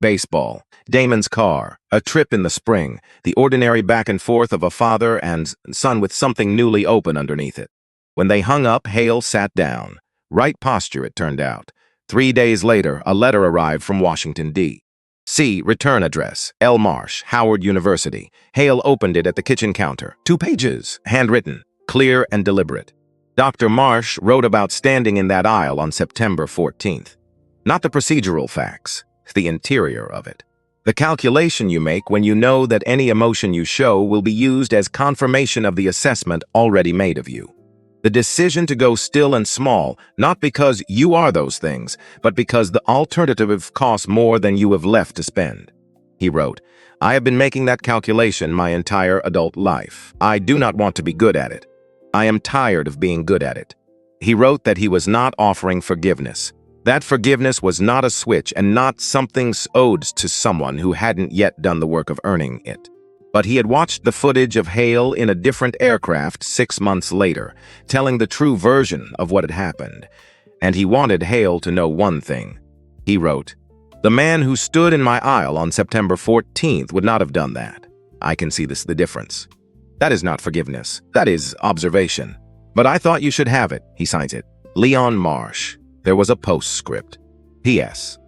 Baseball. Damon's car. A trip in the spring. The ordinary back and forth of a father and son with something newly open underneath it. When they hung up, Hale sat down. Right posture, it turned out. 3 days later, a letter arrived from Washington, D.C. Return address, L. Marsh, Howard University. Hale opened it at the kitchen counter. 2 pages, handwritten, clear and deliberate. Dr. Marsh wrote about standing in that aisle on September 14th. Not the procedural facts, the interior of it. The calculation you make when you know that any emotion you show will be used as confirmation of the assessment already made of you. The decision to go still and small, not because you are those things, but because the alternative costs more than you have left to spend. He wrote, I have been making that calculation my entire adult life. I do not want to be good at it. I am tired of being good at it. He wrote that he was not offering forgiveness. That forgiveness was not a switch and not something owed to someone who hadn't yet done the work of earning it. But he had watched the footage of Hale in a different aircraft 6 months later, telling the true version of what had happened. And he wanted Hale to know one thing. He wrote, the man who stood in my aisle on September 14th would not have done that. I can see the difference. That is not forgiveness. That is observation. But I thought you should have it. He signs it. Leon Marsh. There was a postscript. P.S.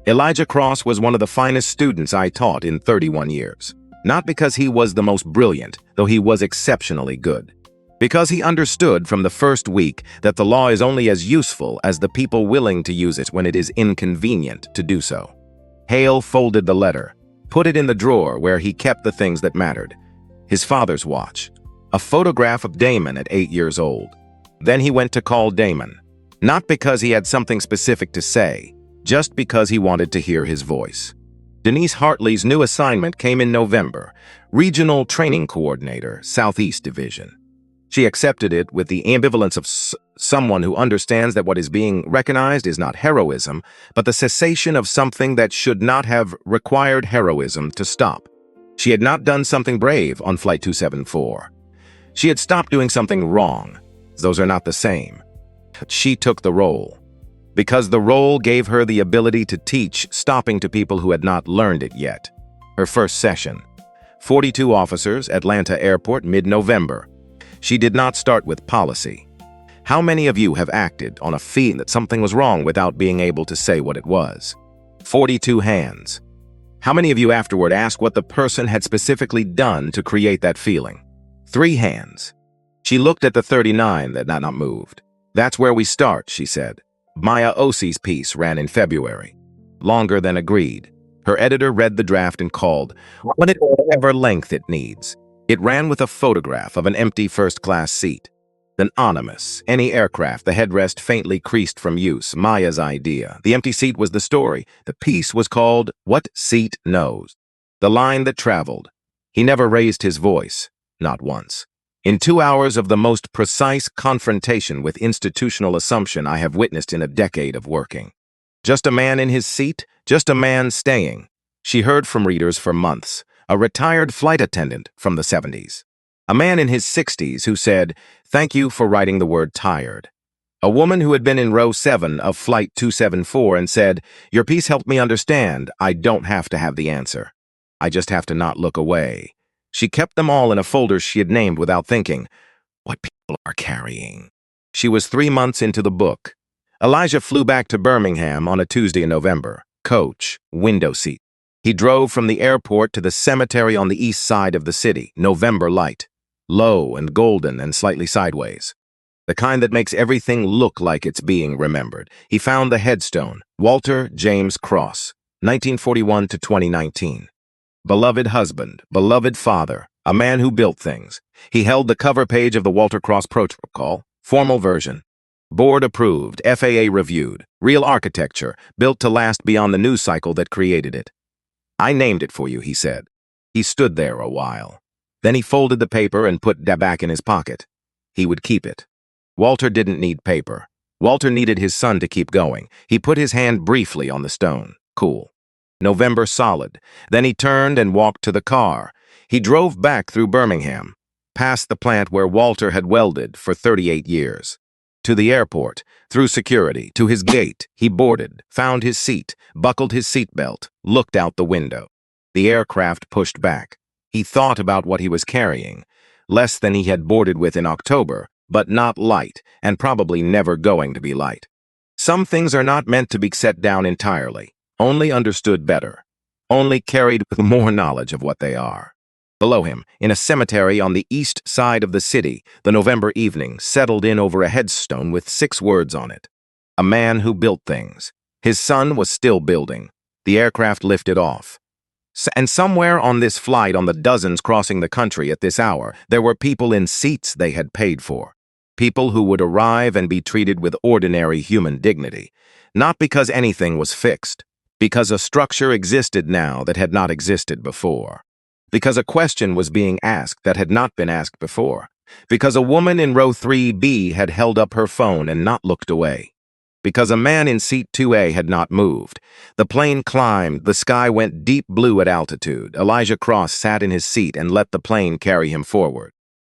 Elijah Cross was one of the finest students I taught in 31 years. Not because he was the most brilliant, though he was exceptionally good. Because he understood from the first week that the law is only as useful as the people willing to use it when it is inconvenient to do so. Hale folded the letter, put it in the drawer where he kept the things that mattered. His father's watch, a photograph of Damon at 8 years old. Then he went to call Damon, not because he had something specific to say, just because he wanted to hear his voice. Denise Hartley's new assignment came in November, Regional Training Coordinator, Southeast Division. She accepted it with the ambivalence of someone who understands that what is being recognized is not heroism, but the cessation of something that should not have required heroism to stop. She had not done something brave on Flight 274. She had stopped doing something wrong. Those are not the same. She took the role. Because the role gave her the ability to teach stopping to people who had not learned it yet. Her first session. 42 officers, Atlanta Airport, mid-November. She did not start with policy. How many of you have acted on a feeling that something was wrong without being able to say what it was? 42 hands. How many of you afterward asked what the person had specifically done to create that feeling? 3 hands. She looked at the 39 that had not moved. That's where we start, she said. Maya Osi's piece ran in February. Longer than agreed. Her editor read the draft and called, whatever length it needs. It ran with a photograph of an empty first-class seat. Anonymous, any aircraft, the headrest faintly creased from use, Maya's idea. The empty seat was the story. The piece was called, What Seat Knows. The line that traveled. He never raised his voice, not once. In 2 hours of the most precise confrontation with institutional assumption I have witnessed in a decade of working. Just a man in his seat, just a man staying. She heard from readers for months, a retired flight attendant from the 70s. A man in his 60s who said, "Thank you for writing the word tired." A woman who had been in row 7 of Flight 274 and said, "Your piece helped me understand I don't have to have the answer. I just have to not look away." She kept them all in a folder she had named without thinking, "What people are carrying." She was 3 months into the book. Elijah flew back to Birmingham on a Tuesday in November. Coach, window seat. He drove from the airport to the cemetery on the east side of the city, November light. Low and golden and slightly sideways. The kind that makes everything look like it's being remembered. He found the headstone, Walter James Cross, 1941 to 2019. Beloved husband, beloved father, a man who built things. He held the cover page of the Walter Cross Protocol, formal version. Board approved, FAA reviewed, real architecture, built to last beyond the news cycle that created it. "I named it for you," he said. He stood there a while. Then he folded the paper and put it back in his pocket. He would keep it. Walter didn't need paper. Walter needed his son to keep going. He put his hand briefly on the stone. Cool. November solid. Then he turned and walked to the car. He drove back through Birmingham, past the plant where Walter had welded for 38 years. To the airport, through security, to his gate. He boarded, found his seat, buckled his seatbelt, looked out the window. The aircraft pushed back. He thought about what he was carrying. Less than he had boarded with in October, but not light, and probably never going to be light. Some things are not meant to be set down entirely, only understood better, only carried with more knowledge of what they are. Below him, in a cemetery on the east side of the city, the November evening settled in over a headstone with 6 words on it. A man who built things. His son was still building. The aircraft lifted off. And somewhere on this flight, on the dozens crossing the country at this hour, there were people in seats they had paid for. People who would arrive and be treated with ordinary human dignity. Not because anything was fixed. Because a structure existed now that had not existed before. Because a question was being asked that had not been asked before. Because a woman in row 3B had held up her phone and not looked away. Because a man in seat 2A had not moved. The plane climbed, the sky went deep blue at altitude. Elijah Cross sat in his seat and let the plane carry him forward.